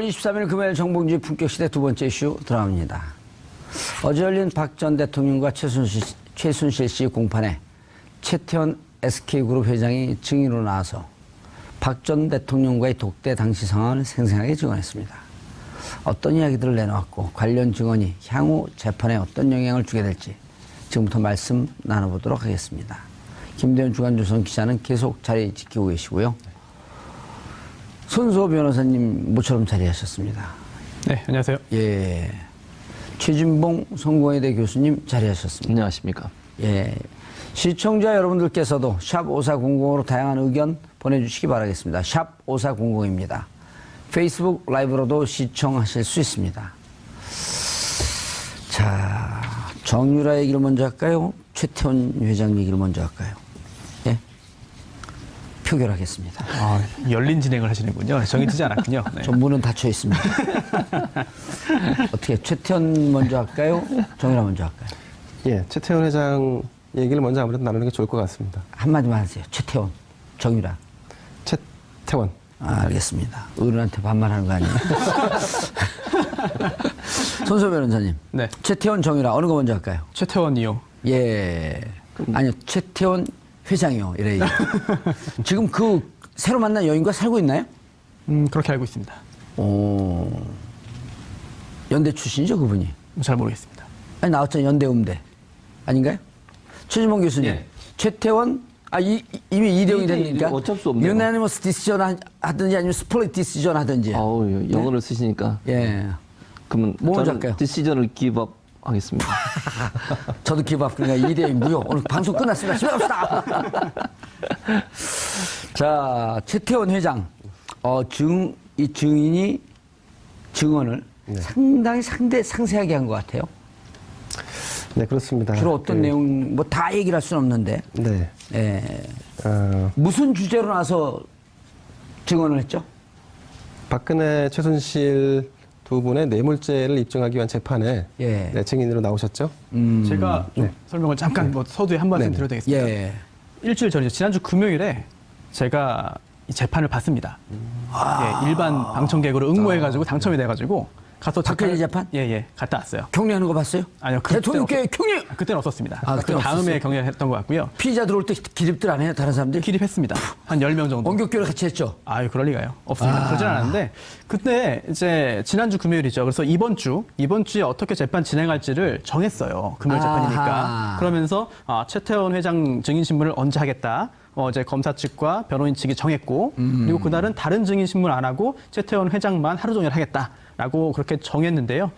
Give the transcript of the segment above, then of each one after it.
23일 금요일 정봉주의 품격시대 두 번째 이슈 들어갑니다. 어제 열린 박 전 대통령과 최순실 씨 공판에 최태원 SK그룹 회장이 증인으로 나와서 박 전 대통령과의 독대 당시 상황을 생생하게 증언했습니다. 어떤 이야기들을 내놓았고 관련 증언이 향후 재판에 어떤 영향을 주게 될지 지금부터 말씀 나눠보도록 하겠습니다. 김대현 주간조선 기자는 계속 자리 지키고 계시고요. 손수호 변호사님 모처럼 자리하셨습니다. 네, 안녕하세요. 예. 최진봉 성공회대 교수님 자리하셨습니다. 안녕하십니까. 예. 시청자 여러분들께서도 샵 5400으로 다양한 의견 보내주시기 바라겠습니다. 샵 5400입니다. 페이스북 라이브로도 시청하실 수 있습니다. 자, 정유라 얘기를 먼저 할까요? 최태원 회장 얘기를 먼저 할까요? 예? 표결하겠습니다. 아, 열린 진행을 하시는군요. 정해지지 않았군요. 네. 전 문은 닫혀 있습니다. 어떻게 최태원 먼저 할까요? 정유라 먼저 할까요? 예, 최태원 회장 얘기를 먼저 아무래도 나누는 게 좋을 것 같습니다. 한마디만 하세요. 최태원, 정유라. 최태원. 알겠습니다. 어른한테 반말하는 거 아니에요? 손수호 변호사님. 네. 최태원, 정유라 어느 거 먼저 할까요? 최태원이요. 예. 아니요. 최태원 회장이요. 이래. 지금 그 새로 만난 여인과 살고 있나요? 그렇게 알고 있습니다. 오. 연대 출신이죠, 그분이? 잘 모르겠습니다. 아니, 나왔잖아요. 연대 음대. 아닌가요? 최진봉 교수님. 예. 최태원, 이미 이대용이 되니까. 어쩔 수 없네요. 유나니머스 디시전 하든지 아니면 스플릿 디시전 하든지. 아우, 영어를 쓰시니까. 예. 그러면 뭐 먼저 저는 할까요? 디시전을 기법 하겠습니다. 저도 기밥 그러니까 이대용 무효. 오늘 방송 끝났습니다. 집에 갑시다. 자, 최태원 회장. 이 증인이 증언을 상당히 상세하게 한 것 같아요. 네, 그렇습니다. 주로 어떤 내용, 뭐 다 얘기를 할 수는 없는데. 네. 예. 무슨 주제로 나서 증언을 했죠? 박근혜, 최순실 두 분의 뇌물죄를 입증하기 위한 재판에 예. 네, 증인으로 나오셨죠? 제가 좀 설명을 잠깐 서두에 한 말씀 드려도 되겠습니까? 예. 일주일 전이죠. 지난주 금요일에 제가 이 재판을 봤습니다. 예, 일반 방청객으로 응모해가지고 당첨이 돼가지고 가서 박근혜 재판? 예, 갔다 왔어요. 격리하는 거 봤어요? 아니요. 대통령께 격리! 그때는 없었습니다. 아, 그 그때는 다음에 없었어요? 경례를 했던 것 같고요. 피의자 들어올 때 기립들 안 해요? 다른 사람들이? 기립했습니다. 한 10명 정도. 원격교를 같이 했죠? 아유, 그럴 리가요. 없습니다. 그러진 않았는데, 그때 이제 지난주 금요일이죠. 그래서 이번 주에 어떻게 재판 진행할지를 정했어요. 금요일 재판이니까. 아하. 그러면서 최태원 회장 증인 신문을 언제 하겠다. 이제 검사 측과 변호인 측이 정했고, 그리고 그날은 다른 증인 신문 안 하고 최태원 회장만 하루 종일 하겠다라고 그렇게 정했는데요.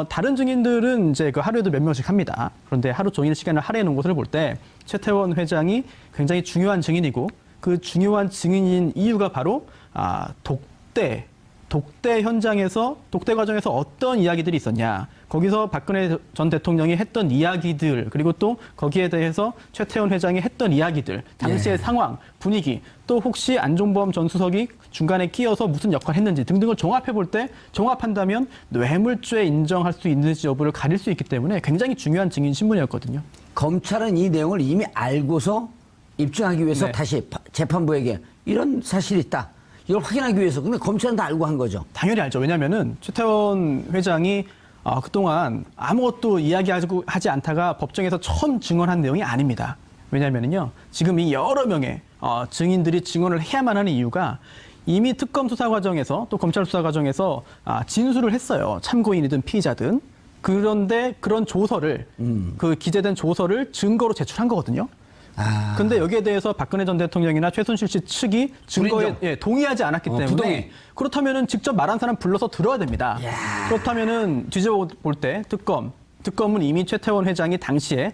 다른 증인들은 이제 그 하루에도 몇 명씩 합니다. 그런데 하루 종일 시간을 할애해 놓은 것을 볼 때 최태원 회장이 굉장히 중요한 증인이고 그 중요한 증인인 이유가 바로 독대 현장에서 독대 과정에서 어떤 이야기들이 있었냐. 거기서 박근혜 전 대통령이 했던 이야기들 그리고 또 거기에 대해서 최태원 회장이 했던 이야기들 당시의 상황, 분위기 또 혹시 안종범 전 수석이 중간에 끼어서 무슨 역할을 했는지 등등을 종합해 볼 때 종합한다면 뇌물죄 인정할 수 있는지 여부를 가릴 수 있기 때문에 굉장히 중요한 증인 신문이었거든요. 검찰은 이 내용을 이미 알고서 입증하기 위해서 네. 다시 재판부에게 이런 사실이 있다. 이걸 확인하기 위해서. 근데 검찰은 다 알고 한 거죠. 당연히 알죠. 왜냐하면은 최태원 회장이 그동안 아무것도 이야기하지 않다가 법정에서 처음 증언한 내용이 아닙니다. 왜냐하면요, 지금 이 여러 명의 증인들이 증언을 해야만 하는 이유가 이미 특검 수사 과정에서 또 검찰 수사 과정에서 진술을 했어요. 참고인이든 피의자든. 그런데 그런 조서를 그 기재된 조서를 증거로 제출한 거거든요. 근데 여기에 대해서 박근혜 전 대통령이나 최순실 씨 측이 증거에 동의하지 않았기 때문에 부동의. 그렇다면은 직접 말한 사람 불러서 들어야 됩니다. 그렇다면은 뒤집어 볼 때 특검은 이미 최태원 회장이 당시에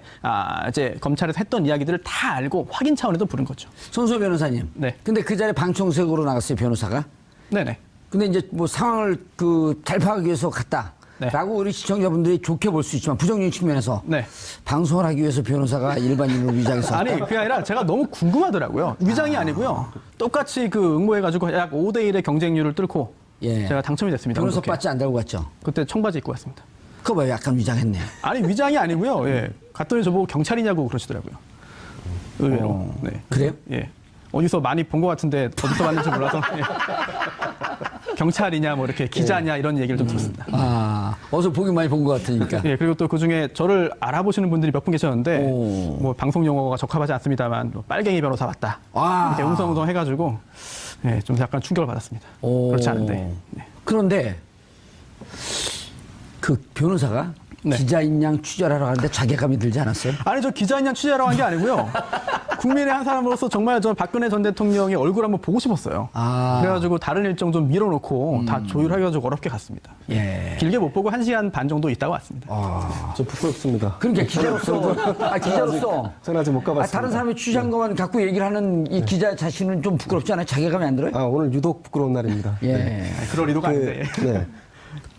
이제 검찰에서 했던 이야기들을 다 알고 확인 차원에서 부른 거죠. 손수호 변호사님. 네. 근데 그 자리에 방청석으로 나갔어요, 변호사가. 네네. 근데 이제 뭐 상황을 잘 파악하기 위해서 갔다. 네. 라고 우리 시청자분들이 좋게 볼 수 있지만 부정적인 측면에서 네. 방송을 하기 위해서 변호사가 일반인으로 위장해서 아니, 그게 아니라 제가 너무 궁금하더라고요. 위장이 아니고요. 똑같이 그 응모해가지고 약 5대1의 경쟁률을 뚫고 제가 당첨이 됐습니다. 변호사 운동회. 바지 안 달고 갔죠? 그때 청바지 입고 갔습니다. 그거 봐요. 약간 위장했네. 아니, 위장이 아니고요. 예. 갔더니 저보고 경찰이냐고 그러시더라고요. 의외로. 네. 그래요? 예. 어디서 많이 본 것 같은데 어디서 봤는지 몰라서. 예. 경찰이냐 뭐 이렇게 기자냐 이런 얘기를 좀 들었습니다. 아, 어서 보기 많이 본 것 같으니까. 예, 그리고 또 그중에 저를 알아보시는 분들이 몇 분 계셨는데 오. 뭐 방송 용어가 적합하지 않습니다만 뭐 빨갱이 변호사 왔다. 아. 이렇게 웅성웅성 해가지고 예, 좀 약간 충격을 받았습니다. 오. 그렇지 않은데. 네. 그런데 그 변호사가 네. 기자인 양 취재하러 가는데 자괴감이 들지 않았어요? 아니 저 기자인 취재하러 간 게 아니고요. 국민의 한 사람으로서 정말 저 박근혜 전 대통령의 얼굴 한번 보고 싶었어요. 아. 그래가지고 다른 일정 좀 밀어놓고 다 조율해가지고 어렵게 갔습니다. 예. 길게 못 보고 1시간 반 정도 있다가 왔습니다. 아. 좀 부끄럽습니다. 그러니까 기자로서, 기자로서. 저는 아직 못 가봤습니다. 다른 사람이 취재한 것만 갖고 얘기를 하는 이 기자 자신은 좀 부끄럽지 않아요? 자괴감이 안 들어요? 오늘 유독 부끄러운 날입니다. 예. 그럴 의도가 아닌데. 네.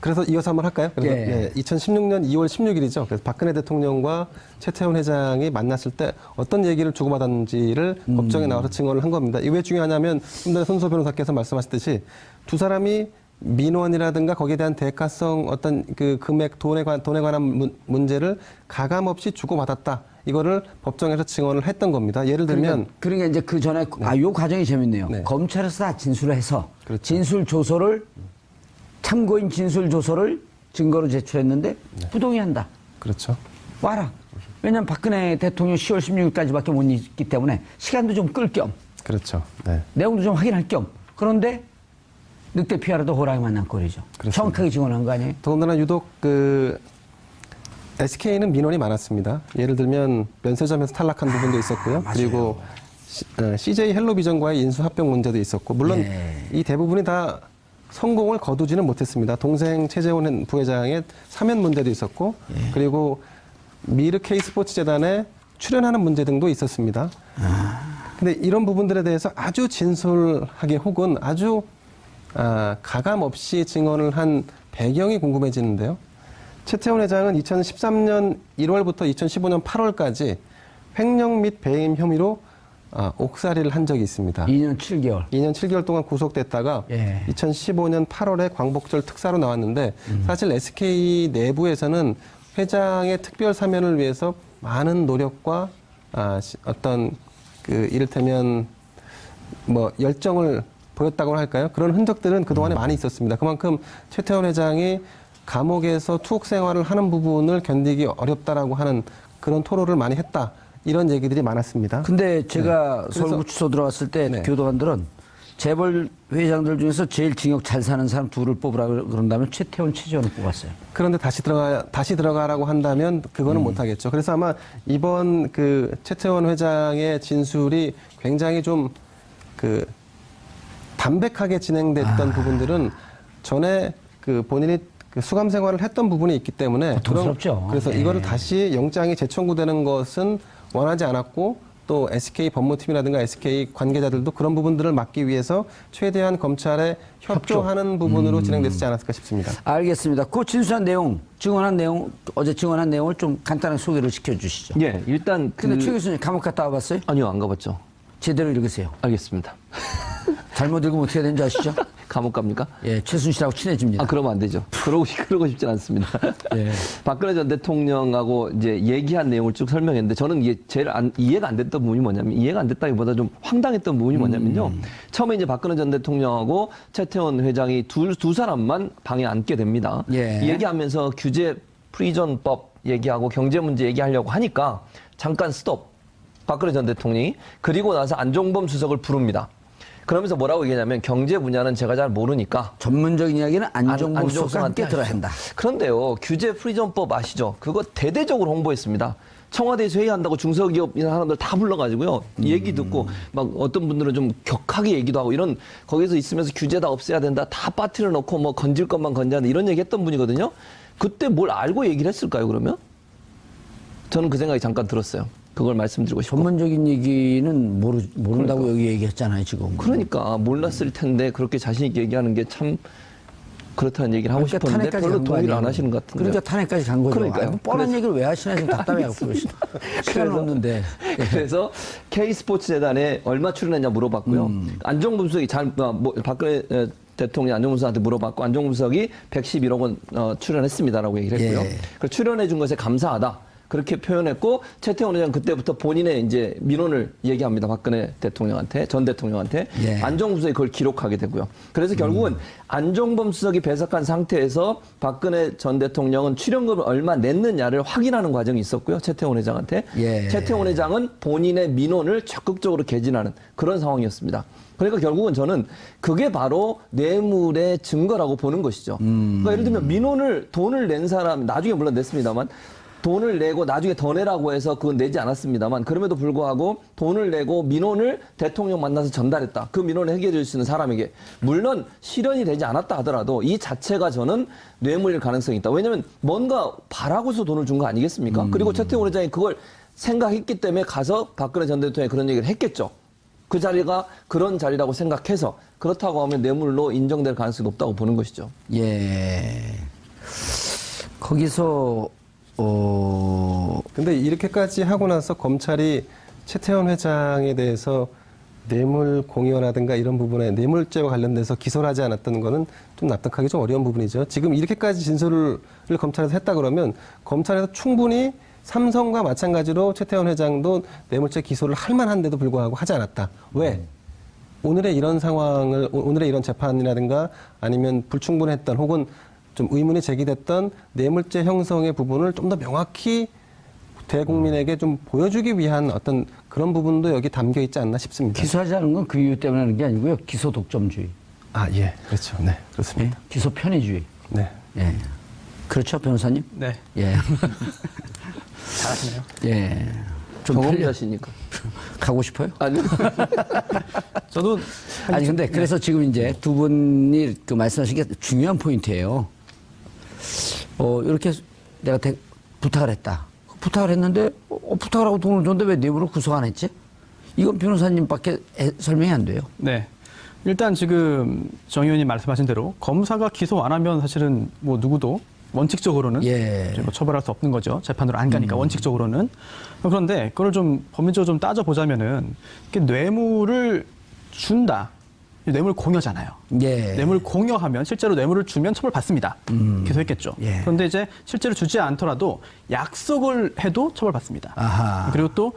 그래서 이어서 한번 할까요? 그래서 예. 2016년 2월 16일이죠. 그래서 박근혜 대통령과 최태원 회장이 만났을 때 어떤 얘기를 주고받았는지를 법정에 나와서 증언을 한 겁니다. 이게 왜 중요하냐면 좀 전에 손소 변호사께서 말씀하셨듯이 두 사람이 민원이라든가 거기에 대한 대가성 어떤 그 금액 돈에 관한 문제를 가감 없이 주고받았다. 이거를 법정에서 증언을 했던 겁니다. 예를 들면 그러니까 이제 그 전에 요 과정이 재밌네요. 네. 검찰에서 다 진술을 해서 그렇죠. 진술 조서를 참고인 진술 조서를 증거로 제출했는데 부동의한다. 그렇죠. 와라. 왜냐하면 박근혜 대통령 10월 16일까지밖에 못 있기 때문에 시간도 좀 끌 겸 그렇죠. 네. 내용도 좀 확인할 겸 그런데 늑대 피하라도 호랑이 만난 꼴이죠. 그렇습니다. 정확하게 증언한 거 아니에요? 더군다나 유독 그 SK는 민원이 많았습니다. 예를 들면 면세점에서 탈락한 부분도 있었고요. 맞아요. 그리고 CJ 헬로비전과의 인수 합병 문제도 있었고 물론 예. 이 대부분이 다 성공을 거두지는 못했습니다. 동생 최재원 부회장의 사면 문제도 있었고 예. 그리고 미르 K스포츠 재단에 출연하는 문제 등도 있었습니다. 근데 이런 부분들에 대해서 아주 진솔하게 혹은 아주 가감 없이 증언을 한 배경이 궁금해지는데요. 최태원 회장은 2013년 1월부터 2015년 8월까지 횡령 및 배임 혐의로 옥살이를 한 적이 있습니다. 2년 7개월. 2년 7개월 동안 구속됐다가 예. 2015년 8월에 광복절 특사로 나왔는데 사실 SK 내부에서는 회장의 특별 사면을 위해서 많은 노력과 어떤 그 이를테면 뭐 열정을 보였다고 할까요? 그런 흔적들은 그동안에 많이 있었습니다. 그만큼 최태원 회장이 감옥에서 투옥 생활을 하는 부분을 견디기 어렵다라고 하는 그런 토로를 많이 했다. 이런 얘기들이 많았습니다. 근데 제가 그래서- 서울구치소 들어갔을 때 네. 교도관들은 재벌 회장들 중에서 제일 징역 잘 사는 사람 둘을 뽑으라 그런다면 최태원, 최재원을 뽑았어요. 그런데 다시 들어가라고 한다면 그거는 못하겠죠. 그래서 아마 이번 그 최태원 회장의 진술이 굉장히 좀 그 담백하게 진행됐던 부분들은 전에 그 본인이 그 수감 생활을 했던 부분이 있기 때문에 고통스럽죠. 그래서 네. 이거를 다시 영장이 재청구되는 것은 원하지 않았고 또 SK 법무팀이라든가 SK 관계자들도 그런 부분들을 막기 위해서 최대한 검찰에 협조하는 부분으로 진행됐지 않았을까 싶습니다. 알겠습니다. 그 진술한 내용, 증언한 내용, 어제 증언한 내용을 좀 간단하게 소개를 시켜주시죠. 예, 일단 근데 최 교수님 감옥 갔다 와봤어요? 아니요, 안 가봤죠. 제대로 읽으세요. 알겠습니다. 잘못 읽으면 어떻게 되는지 아시죠? 감옥 갑니까? 예, 최순실하고 친해집니다. 그러면 안 되죠. 그러고 싶진 않습니다. 예. 박근혜 전 대통령하고 이제 얘기한 내용을 쭉 설명했는데 저는 이게 제일 이해가 안 됐던 부분이 뭐냐면 이해가 안 됐다기보다 좀 황당했던 부분이 뭐냐면요. 처음에 이제 박근혜 전 대통령하고 최태원 회장이 두 사람만 방에 앉게 됩니다. 예. 얘기하면서 규제 프리전법 얘기하고 경제 문제 얘기하려고 하니까 잠깐 스톱. 박근혜 전 대통령이 그리고 나서 안종범 수석을 부릅니다. 그러면서 뭐라고 얘기하냐면 경제 분야는 제가 잘 모르니까 전문적인 이야기는 안종범 안종범 수석과 함께 들어야 한다. 그런데요, 규제 프리전법 아시죠? 그거 대대적으로 홍보했습니다. 청와대에서 회의한다고 중소기업이나 사람들 다 불러가지고요. 얘기 듣고 막 어떤 분들은 좀 격하게 얘기도 하고 이런 거기서 있으면서 규제 다 없애야 된다. 다 빠트려 놓고 뭐 건질 것만 건져야 한다. 이런 얘기 했던 분이거든요. 그때 뭘 알고 얘기를 했을까요, 그러면? 저는 그 생각이 잠깐 들었어요. 그걸 말씀드리고 싶고. 전문적인 얘기는 모른다고 여기 얘기했잖아요, 지금. 그러니까 몰랐을 텐데 그렇게 자신 있게 얘기하는 게 참 그렇다는 얘기를 하고 싶었는데 탄핵까지 별로 간 거 동의를 아니에요? 안 하시는 것 같은데. 그러니까 탄핵까지 간 거죠. 그러니까요. 아이고, 뻔한 얘기를 왜 하시나 지금 답답해갖고 시간은 없는데. 그래서 K스포츠재단에 얼마 출연했냐 물어봤고요. 안종범 수석이 박근혜 대통령이 안종범 수석한테 물어봤고 안종범 수석이 111억 원 출연했습니다라고 얘기를 했고요. 예. 그리고 출연해 준 것에 감사하다. 그렇게 표현했고 최태원 회장 그때부터 본인의 이제 민원을 얘기합니다. 박근혜 대통령한테 전 대통령한테 예. 안종범 수석이 그걸 기록하게 되고요. 그래서 결국은 안종범 수석이 배석한 상태에서 박근혜 전 대통령은 출연금을 얼마 냈느냐를 확인하는 과정이 있었고요. 최태원 회장한테 예. 최태원 회장은 본인의 민원을 적극적으로 개진하는 그런 상황이었습니다. 그러니까 결국은 저는 그게 바로 뇌물의 증거라고 보는 것이죠. 그러니까 예를 들면 민원을 돈을 낸 사람 나중에 물론 냈습니다만 돈을 내고 나중에 더 내라고 해서 그건 내지 않았습니다만 그럼에도 불구하고 돈을 내고 민원을 대통령 만나서 전달했다. 그 민원을 해결해 줄 수 있는 사람에게 물론 실현이 되지 않았다 하더라도 이 자체가 저는 뇌물일 가능성이 있다. 왜냐하면 뭔가 바라고서 돈을 준 거 아니겠습니까? 그리고 최태원 회장이 그걸 생각했기 때문에 가서 박근혜 전 대통령이 그런 얘기를 했겠죠. 그 자리가 그런 자리라고 생각해서 그렇다고 하면 뇌물로 인정될 가능성이 높다고 보는 것이죠. 예. 거기서 근데 이렇게까지 하고 나서 검찰이 최태원 회장에 대해서 뇌물 공여라든가 이런 부분에 뇌물죄와 관련돼서 기소를 하지 않았던 거는 좀 납득하기 좀 어려운 부분이죠. 지금 이렇게까지 진술을 검찰에서 했다 그러면 검찰에서 충분히 삼성과 마찬가지로 최태원 회장도 뇌물죄 기소를 할 만한데도 불구하고 하지 않았다. 왜? 오늘의 이런 상황을, 오늘의 이런 재판이라든가 아니면 불충분했던 혹은 좀 의문이 제기됐던 뇌물죄 형성의 부분을 좀 더 명확히 대국민에게 좀 보여주기 위한 어떤 그런 부분도 여기 담겨 있지 않나 싶습니다. 기소하지 않은 건 그 이유 때문에 하는 게 아니고요. 기소 독점주의. 아, 예. 그렇죠. 네. 그렇습니다. 예? 기소 편의주의. 네. 예. 그렇죠, 변호사님? 네, 예. 잘하시네요. 예. 좀 경험자시니까. 가고 싶어요? 아니. 저도 아니 근데 그래서 지금 이제 두 분이 그 말씀하신 게 중요한 포인트예요. 이렇게 내가 부탁을 했다. 부탁을 했는데 부탁을 하고 돈을 줬는데 왜 뇌물을 구속 안 했지? 이건 변호사님밖에 설명이 안 돼요. 네. 일단 지금 정 의원님 말씀하신 대로 검사가 기소 안 하면 사실은 뭐 누구도 원칙적으로는 예. 뭐 처벌할 수 없는 거죠. 재판으로 안 가니까 원칙적으로는. 그런데 그걸 좀 법리적으로 좀 따져보자면은 이렇게 뇌물을 준다. 뇌물 공여잖아요. 예. 뇌물 공여하면 실제로 뇌물을 주면 처벌받습니다. 기소했겠죠. 예. 그런데 이제 실제로 주지 않더라도 약속을 해도 처벌받습니다. 아하. 그리고 또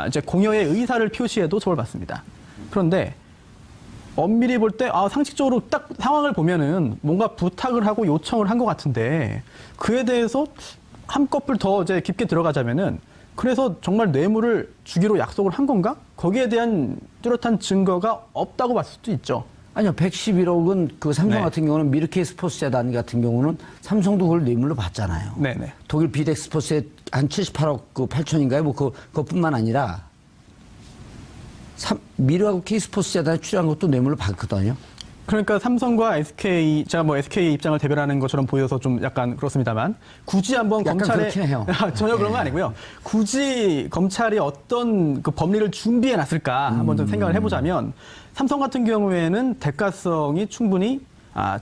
이제 공여의 의사를 표시해도 처벌받습니다. 그런데 엄밀히 볼 때 상식적으로 딱 상황을 보면은 뭔가 부탁을 하고 요청을 한 것 같은데 그에 대해서 한꺼풀 더 이제 깊게 들어가자면은 그래서 정말 뇌물을 주기로 약속을 한 건가? 거기에 대한 뚜렷한 증거가 없다고 봤을 수도 있죠. 아니요, 111억은 그 삼성 네. 같은 경우는 미르케이 스포츠 재단 같은 경우는 삼성도 그걸 뇌물로 받잖아요. 네네. 독일 비덱 스포츠에 한 78억 그 8천인가요? 뭐 그것뿐만 아니라 미르하고 K 스포츠 재단에 출연한 것도 뇌물로 받거든요. 그러니까 삼성과 SK, 제가 뭐 SK 입장을 대변하는 것처럼 보여서 좀 약간 그렇습니다만 굳이 한번 약간 검찰에 그렇긴 해요. 전혀 그런 건 아니고요. 굳이 검찰이 어떤 그 법리를 준비해 놨을까 한번 좀 생각을 해보자면 삼성 같은 경우에는 대가성이 충분히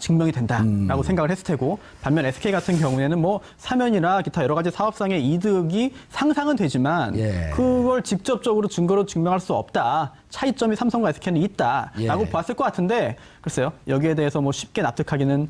증명이 된다라고 생각을 했을 테고 반면 SK 같은 경우에는 뭐 사면이나 기타 여러 가지 사업상의 이득이 상상은 되지만 예. 그걸 직접적으로 증거로 증명할 수 없다. 차이점이 삼성과 SK는 있다라고 예. 봤을 것 같은데 글쎄요. 여기에 대해서 뭐 쉽게 납득하기는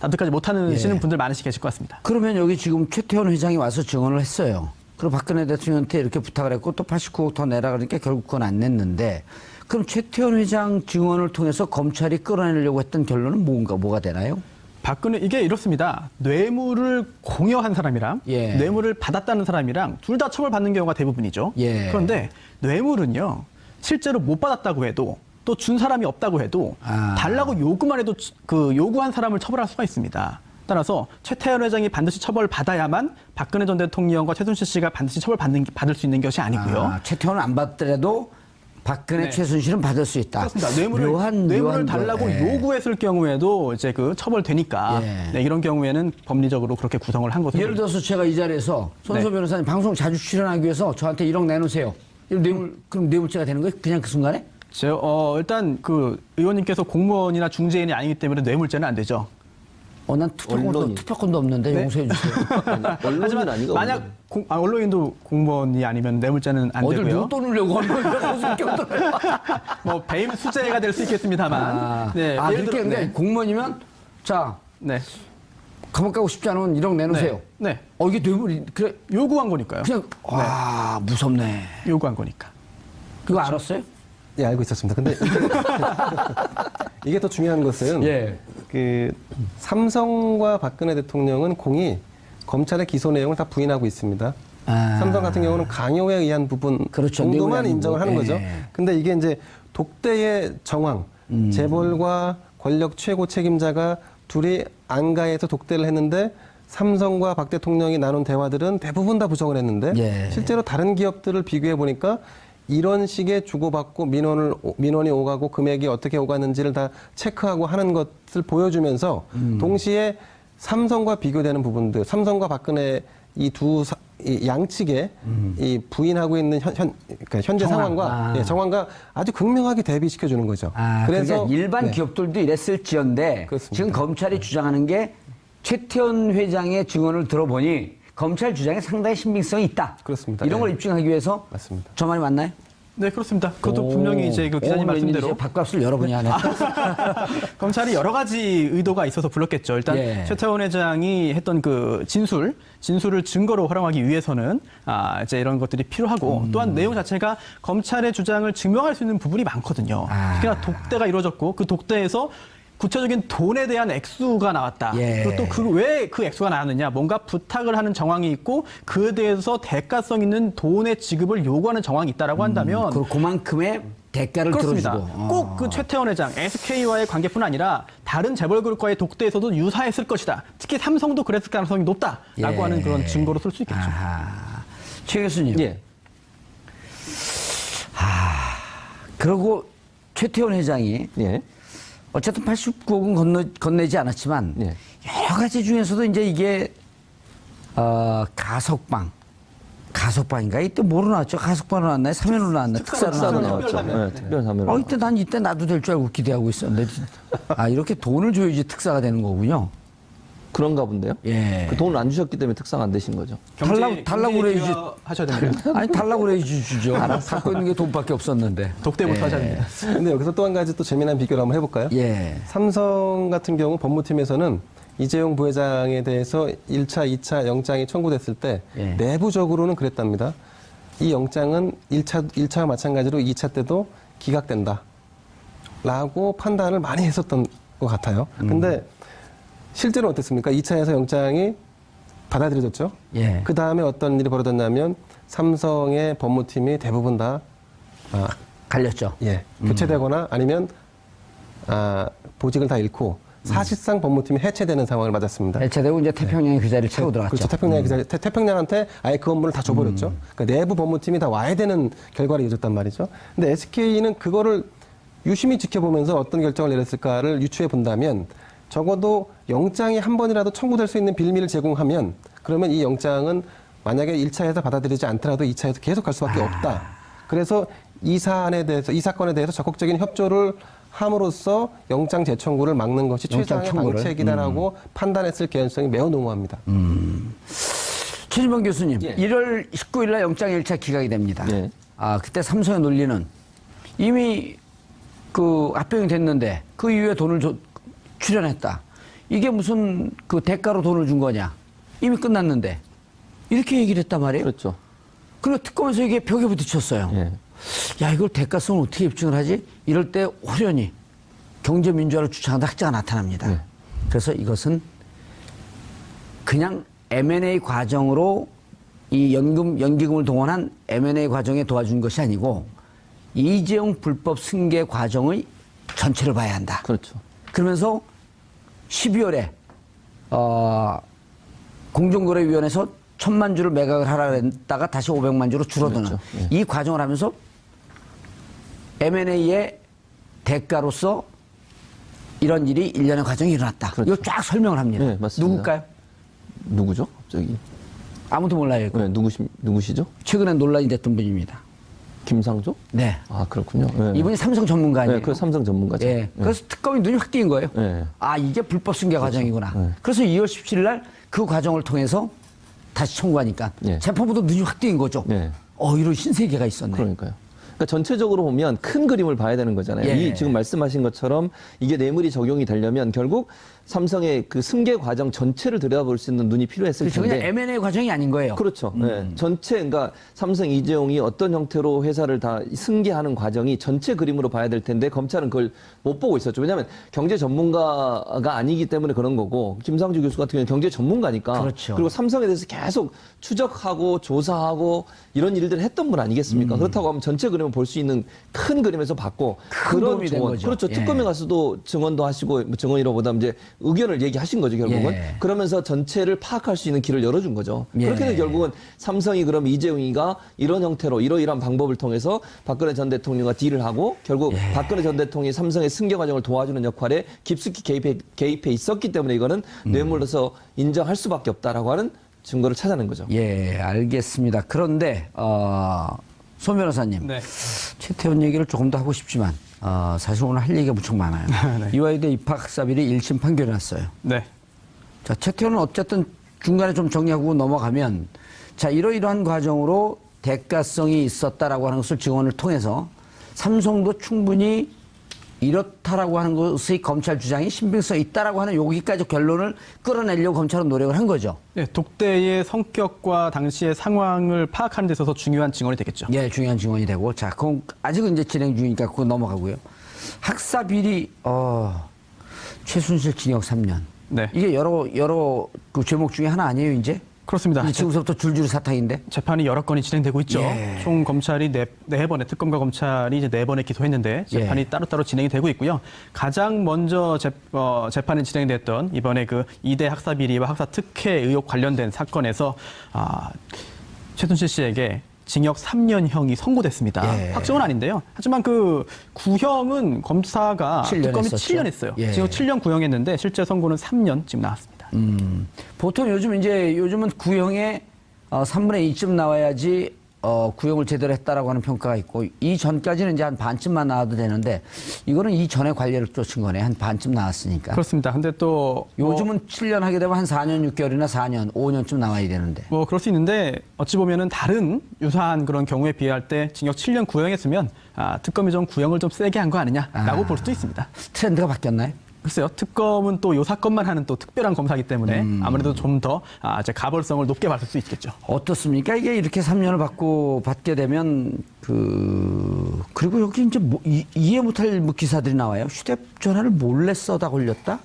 납득하지 못하시는 예. 분들 많으시 계실 것 같습니다. 그러면 여기 지금 최태원 회장이 와서 증언을 했어요. 그리고 박근혜 대통령한테 이렇게 부탁을 했고 또 89억 더 내라 그러니까 결국 그건 안 냈는데 그럼 최태원 회장 증언을 통해서 검찰이 끌어내려고 했던 결론은 뭐가 되나요? 박근혜 이게 이렇습니다. 뇌물을 공여한 사람이랑 예. 뇌물을 받았다는 사람이랑 둘 다 처벌받는 경우가 대부분이죠. 예. 그런데 뇌물은요. 실제로 못 받았다고 해도 또 준 사람이 없다고 해도 달라고 요구만 해도 그 요구한 사람을 처벌할 수가 있습니다. 따라서 최태원 회장이 반드시 처벌받아야만 박근혜 전 대통령과 최순실 씨가 반드시 처벌받을 수 있는 것이 아니고요. 최태원은 안 받더라도 박근혜, 네. 최순실은 받을 수 있다. 그렇습니다. 뇌물을 달라고 예. 요구했을 경우에도 이제 그 처벌되니까 예. 네, 이런 경우에는 법리적으로 그렇게 구성을 한 것으로 예를 들어서 제가 이 자리에서 손소 네. 변호사님 방송 자주 출연하기 위해서 저한테 1억 내놓으세요. 그럼 뇌물죄가 되는 거예요? 그냥 그 순간에? 일단 그 의원님께서 공무원이나 중재인이 아니기 때문에 뇌물죄는 안 되죠. 난 언론인. 투표권도 없는데 네? 용서해 주세요. 언론은 하지만 아니고 만약 언론인도 공무원이 아니면 뇌물죄는 안 어딜 되고요. 못 떠누려고 언론이가 무슨 껴들어요. 뭐 배임 수재가 될 수 있겠습니다만. 네, 예를 그렇게 들어- 근데 네. 공무원이면 자 네. 감옥 가고 싶지 않으면 1억 내놓으세요. 네. 이게 뇌물이 그래 요구한 거니까요. 그냥 와 무섭네. 요구한 거니까. 그거 알았어요? 예, 알고 있었습니다. 근데 이게 더 중요한 것은 예. 그 삼성과 박근혜 대통령은 공이 검찰의 기소 내용을 다 부인하고 있습니다. 삼성 같은 경우는 강요에 의한 부분 그렇죠. 정도만 내용이 인정을 하는 아니고. 거죠. 예. 근데 이게 이제 독대의 정황, 재벌과 권력 최고 책임자가 둘이 안가에서 독대를 했는데 삼성과 박 대통령이 나눈 대화들은 대부분 다 부정을 했는데 예. 실제로 다른 기업들을 비교해 보니까 이런 식의 주고받고 민원이 오가고 금액이 어떻게 오갔는지를 다 체크하고 하는 것을 보여주면서 동시에 삼성과 비교되는 부분들, 삼성과 박근혜 이 양측에 이 부인하고 있는 그러니까 현재 정황. 상황과 예, 정황과 아주 극명하게 대비시켜 주는 거죠. 그래서 일반 네. 기업들도 이랬을지언데 그렇습니다. 지금 검찰이 주장하는 게 최태원 회장의 증언을 들어보니 검찰 주장에 상당히 신빙성이 있다. 그렇습니다. 이런 걸 예. 입증하기 위해서 맞습니다. 저 말이 맞나요? 네, 그렇습니다. 그것도 분명히 이제 그 기자님 말씀대로 밥값을 여러분이 하네. 검찰이 여러 가지 의도가 있어서 불렀겠죠. 일단 예. 최태원 회장이 했던 그 진술을 증거로 활용하기 위해서는 이제 이런 것들이 필요하고 또한 내용 자체가 검찰의 주장을 증명할 수 있는 부분이 많거든요. 특히나 독대가 이루어졌고 그 독대에서 구체적인 돈에 대한 액수가 나왔다. 예. 그리고 또 왜 그 액수가 나왔느냐. 뭔가 부탁을 하는 정황이 있고 그에 대해서 대가성 있는 돈의 지급을 요구하는 정황이 있다라고 한다면 그만큼의 대가를 그렇습니다. 들어주고. 꼭 그 최태원 회장, SK와의 관계뿐 아니라 다른 재벌그룹과의 독대에서도 유사했을 것이다. 특히 삼성도 그랬을 가능성이 높다라고 예. 하는 그런 증거로 쓸 수 있겠죠. 최 교수님. 예. 그리고 최태원 회장이 예. 어쨌든 89억은 건네지 않았지만 예. 여러 가지 중에서도 이제 이게 가석방인가? 이때 뭐로 나왔죠? 가석방으로 나왔나요? 사면으로 나왔나요? 특사로 특사로 나왔나요? 나왔죠. 네, 특별 사면으로. 이때 나도 될 줄 알고 기대하고 있었는데 이렇게 돈을 줘야지 특사가 되는 거군요. 그런가 본데요. 예. 그 돈을 안 주셨기 때문에 특사가 안 되신 거죠. 달라고 그래야지. 하셔야 됩니다. 아니 달라고 그래야지 주죠. 갖고 있는 게 돈밖에 없었는데. 독대부터 하셔야 됩니다. 근데 여기서 또 한 가지 또 재미난 비교를 한번 해볼까요? 예. 삼성 같은 경우 법무팀에서는 이재용 부회장에 대해서 1차, 2차 영장이 청구됐을 때 예. 내부적으로는 그랬답니다. 이 영장은 1차와 마찬가지로 2차 때도 기각된다. 라고 판단을 많이 했었던 것 같아요. 근데 실제로 어땠습니까? 2차에서 영장이 받아들여졌죠. 예. 그 다음에 어떤 일이 벌어졌냐면 삼성의 법무팀이 대부분 다 갈렸죠. 교체되거나 아니면 보직을 다 잃고 사실상 법무팀이 해체되는 상황을 맞았습니다. 해체되고 이제 태평양의 그 자리를 차고 들어갔죠. 그렇죠. 태평양한테 아예 그 업무를 다 줘버렸죠. 그러니까 내부 법무팀이 다 와야 되는 결과를 이어졌단 말이죠. 근데 SK는 그거를 유심히 지켜보면서 어떤 결정을 내렸을까를 유추해 본다면 적어도 영장이 한 번이라도 청구될 수 있는 빌미를 제공하면 그러면 이 영장은 만약에 1차에서 받아들이지 않더라도 2차에서 계속 갈 수밖에 없다. 그래서 이 사건에 대해서 적극적인 협조를 함으로써 영장 재청구를 막는 것이 최상의 방책이다라고 판단했을 개연성이 매우 농후합니다. 최진범 교수님, 예. 1월 19일 날 영장 1차 기각이 됩니다. 예. 그때 삼성의 논리는 이미 그 합병이 됐는데 그 이후에 돈을 출연했다. 이게 무슨 그 대가로 돈을 준 거냐? 이미 끝났는데 이렇게 얘기를 했단 말이에요. 그렇죠. 그리고 특검에서 이게 벽에 부딪혔어요. 예. 야, 이걸 대가성을 어떻게 입증을 하지? 이럴 때 호련히 경제민주화를 주창하는 학자가 나타납니다. 네. 그래서 이것은 그냥 M&A 과정으로 이 연기금을 동원한 M&A 과정에 도와준 것이 아니고 이재용 불법 승계 과정의 전체를 봐야 한다. 그렇죠. 그러면서 12월에 공정거래위원회에서 1,000만 주를 매각을 하라 했다가 다시 500만 주로 줄어드는 그렇죠. 예. 이 과정을 하면서 M&A의 대가로서 이런 일이 일련의 과정이 일어났다. 그렇죠. 이거 쫙 설명을 합니다. 네, 맞습니다. 누굴까요? 누구죠? 갑자기. 아무도 몰라요. 이거. 네, 누구시죠? 최근에 논란이 됐던 분입니다. 김상조? 네. 아, 그렇군요. 네. 이분이 삼성 전문가 아니에요? 네, 그 삼성 전문가죠. 예. 네. 그래서 특검이 눈이 확 띄인 거예요. 네. 이게 불법 승계 과정이구나. 네. 그래서 2월 17일 날 그 과정을 통해서 다시 청구하니까 네. 재판부도 눈이 확 띄인 거죠. 네. 이런 신세계가 있었네. 그러니까요. 그러니까 전체적으로 보면 큰 그림을 봐야 되는 거잖아요. 예. 이 지금 말씀하신 것처럼 이게 뇌물이 적용이 되려면 결국 삼성의 그 승계 과정 전체를 들여다볼 수 있는 눈이 필요했을 그렇죠. 텐데. 그냥 M&A 과정이 아닌 거예요. 그렇죠. 네. 전체, 그러니까 삼성 이재용이 어떤 형태로 회사를 다 승계하는 과정이 전체 그림으로 봐야 될 텐데 검찰은 그걸 못 보고 있었죠. 왜냐하면 경제 전문가가 아니기 때문에 그런 거고 김상주 교수 같은 경우는 경제 전문가니까. 그렇죠. 그리고 삼성에 대해서 계속 추적하고 조사하고 이런 일들을 했던 분 아니겠습니까? 그렇다고 하면 전체 그림을 볼 수 있는 큰 그림에서 봤고 큰 도움이 된 증언, 거죠. 그렇죠. 예. 특검에 가서도 증언도 하시고 뭐 증언이라보다 이제 의견을 얘기하신 거죠, 결국은. 예. 그러면서 전체를 파악할 수 있는 길을 열어준 거죠. 예. 그렇게 해서 결국은 삼성이 그럼 이재용이가 이런 형태로 이러이러한 방법을 통해서 박근혜 전 대통령과 딜을 하고 결국 박근혜 전 대통령이 삼성의 승계 과정을 도와주는 역할에 깊숙이 개입해 있었기 때문에 이거는 뇌물로서 인정할 수밖에 없다라고 하는 증거를 찾아낸 거죠. 예, 알겠습니다. 그런데 소 변호사님, 네. 최태원 얘기를 조금 더 하고 싶지만 사실 오늘 할 얘기가 무척 많아요. 네. 이화여대 입학학사비리 1심 판결이 났어요. 네. 자, 최태원은 어쨌든 중간에 좀 정리하고 넘어가면 자, 이러이러한 과정으로 대가성이 있었다라고 하는 것을 증언을 통해서 삼성도 충분히 이렇다라고 하는 것의 검찰 주장이 신빙성 있다라고 하는 여기까지 결론을 끌어내려고 검찰은 노력을 한 거죠. 네, 독대의 성격과 당시의 상황을 파악하는 데 있어서 중요한 증언이 되겠죠. 예, 중요한 증언이 되고. 자, 그건 아직은 이제 진행 중이니까 그거 넘어가고요. 학사 비리, 최순실 징역 3년. 네. 이게 여러 그 제목 중에 하나 아니에요, 이제? 그렇습니다. 이제 지금부터 줄줄이 사탕인데? 재판이 여러 건이 진행되고 있죠. 예. 총 검찰이 네 번의 특검과 검찰이 이제 4번에 기소했는데 재판이 예. 따로따로 진행이 되고 있고요. 가장 먼저 재판이 진행됐던 이번에 그 2대 학사 비리와 학사 특혜 의혹 관련된 사건에서 최순실 씨에게 징역 3년형이 선고됐습니다. 예. 확정은 아닌데요. 하지만 그 구형은 검사가 7년 특검이 했었죠. 7년 했어요. 예. 지금 7년 구형했는데 실제 선고는 3년 지금 나왔습니다. 보통 요즘은 구형에 3분의 2쯤 나와야지 구형을 제대로 했다라고 하는 평가가 있고 이 전까지는 이제 한 반쯤만 나와도 되는데 이거는 이 전에 관례를 쫓은 거네. 한 반쯤 나왔으니까. 그렇습니다. 근데 또 요즘은 7년 하게 되면 한 4년 6개월이나 4년, 5년쯤 나와야 되는데. 뭐 그럴 수 있는데 어찌 보면은 다른 유사한 그런 경우에 비할 때 징역 7년 구형했으면 특검이 좀 구형을 좀 세게 한 거 아니냐라고 볼 수도 있습니다. 트렌드가 바뀌었나요? 글쎄요, 특검은 또 요 사건만 하는 또 특별한 검사이기 때문에 아무래도 좀 더 이제 가벌성을 높게 받을 수 있겠죠. 어떻습니까? 이게 이렇게 3년을 받게 되면 그리고 여기 이제 이해 못할 기사들이 나와요. 휴대전화를 몰래 써다 걸렸다?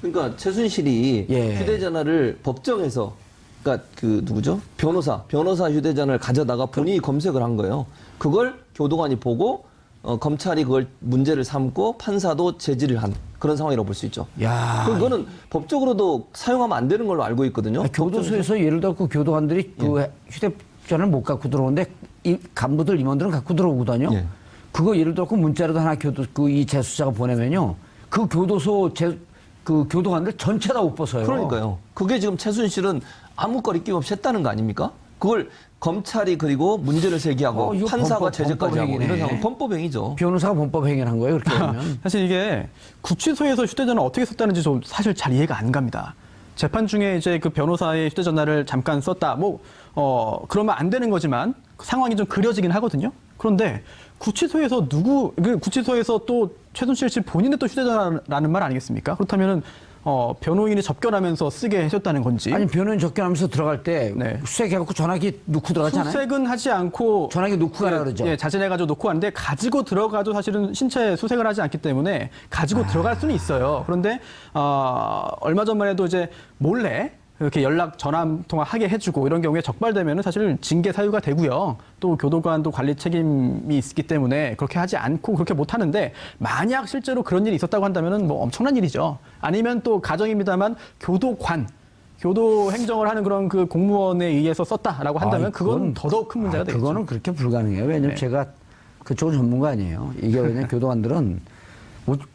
그러니까 최순실이 예. 휴대전화를 법정에서 그러니까 그 누구죠? 변호사 휴대전화를 가져다가 본인이 검색을 한 거예요. 그걸 교도관이 보고 검찰이 그걸 문제를 삼고 판사도 제지를 한 그런 상황이라고 볼 수 있죠. 야. 그거는 법적으로도 사용하면 안 되는 걸로 알고 있거든요. 교도소에서 예를 들어 그 교도관들이 그 휴대전화를 못 갖고 들어오는데 이 간부들 임원들은 갖고 들어오거든요. 예. 그거 예를 들어 그 문자라도 하나 이 재수자가 보내면요. 그 교도소 그 교도관들 전체 다 못 벗어요. 그러니까요. 그게 지금 최순실은 아무 거리낌 없이 했다는 거 아닙니까? 그걸 검찰이 그리고 문제를 제기하고 이거 판사가 제재까지 하고 범법행위네. 이런 상황 범법행위죠. 변호사가 범법 행위를 한 거예요. 그렇게 되면. 사실 이게 구치소에서 휴대전화 어떻게 썼다는지 좀 사실 잘 이해가 안 갑니다. 재판 중에 이제 그 변호사의 휴대전화를 잠깐 썼다. 그러면 안 되는 거지만 상황이 좀 그려지긴 하거든요. 그런데 구치소에서 구치소에서 또 최순실 씨 본인의 또 휴대전화라는 말 아니겠습니까? 그렇다면은 변호인이 접견하면서 쓰게 해줬다는 건지. 아니 변호인 접견하면서 들어갈 때 네. 수색해갖고 전화기 놓고 들어가잖아요. 수색은 하지 않고 전화기 놓고 가라 그러죠. 예, 자진해가지고 놓고 가는데 가지고 들어가도 사실은 신체 수색을 하지 않기 때문에 가지고 들어갈 수는 있어요. 그런데 얼마 전만 해도 이제 몰래 이렇게 전화 통화하게 해주고 이런 경우에 적발되면은 사실 징계 사유가 되고요. 또 교도관도 관리 책임이 있기 때문에 그렇게 하지 않고 그렇게 못 하는데 만약 실제로 그런 일이 있었다고 한다면은 뭐 엄청난 일이죠. 아니면 또 가정입니다만 교도 행정을 하는 그런 그 공무원에 의해서 썼다라고 한다면 그건 더더욱 큰 문제가 되겠죠. 그거는 그렇게 불가능해요. 왜냐면 제가 그쪽은 전문가 아니에요. 이게 왜냐면 교도관들은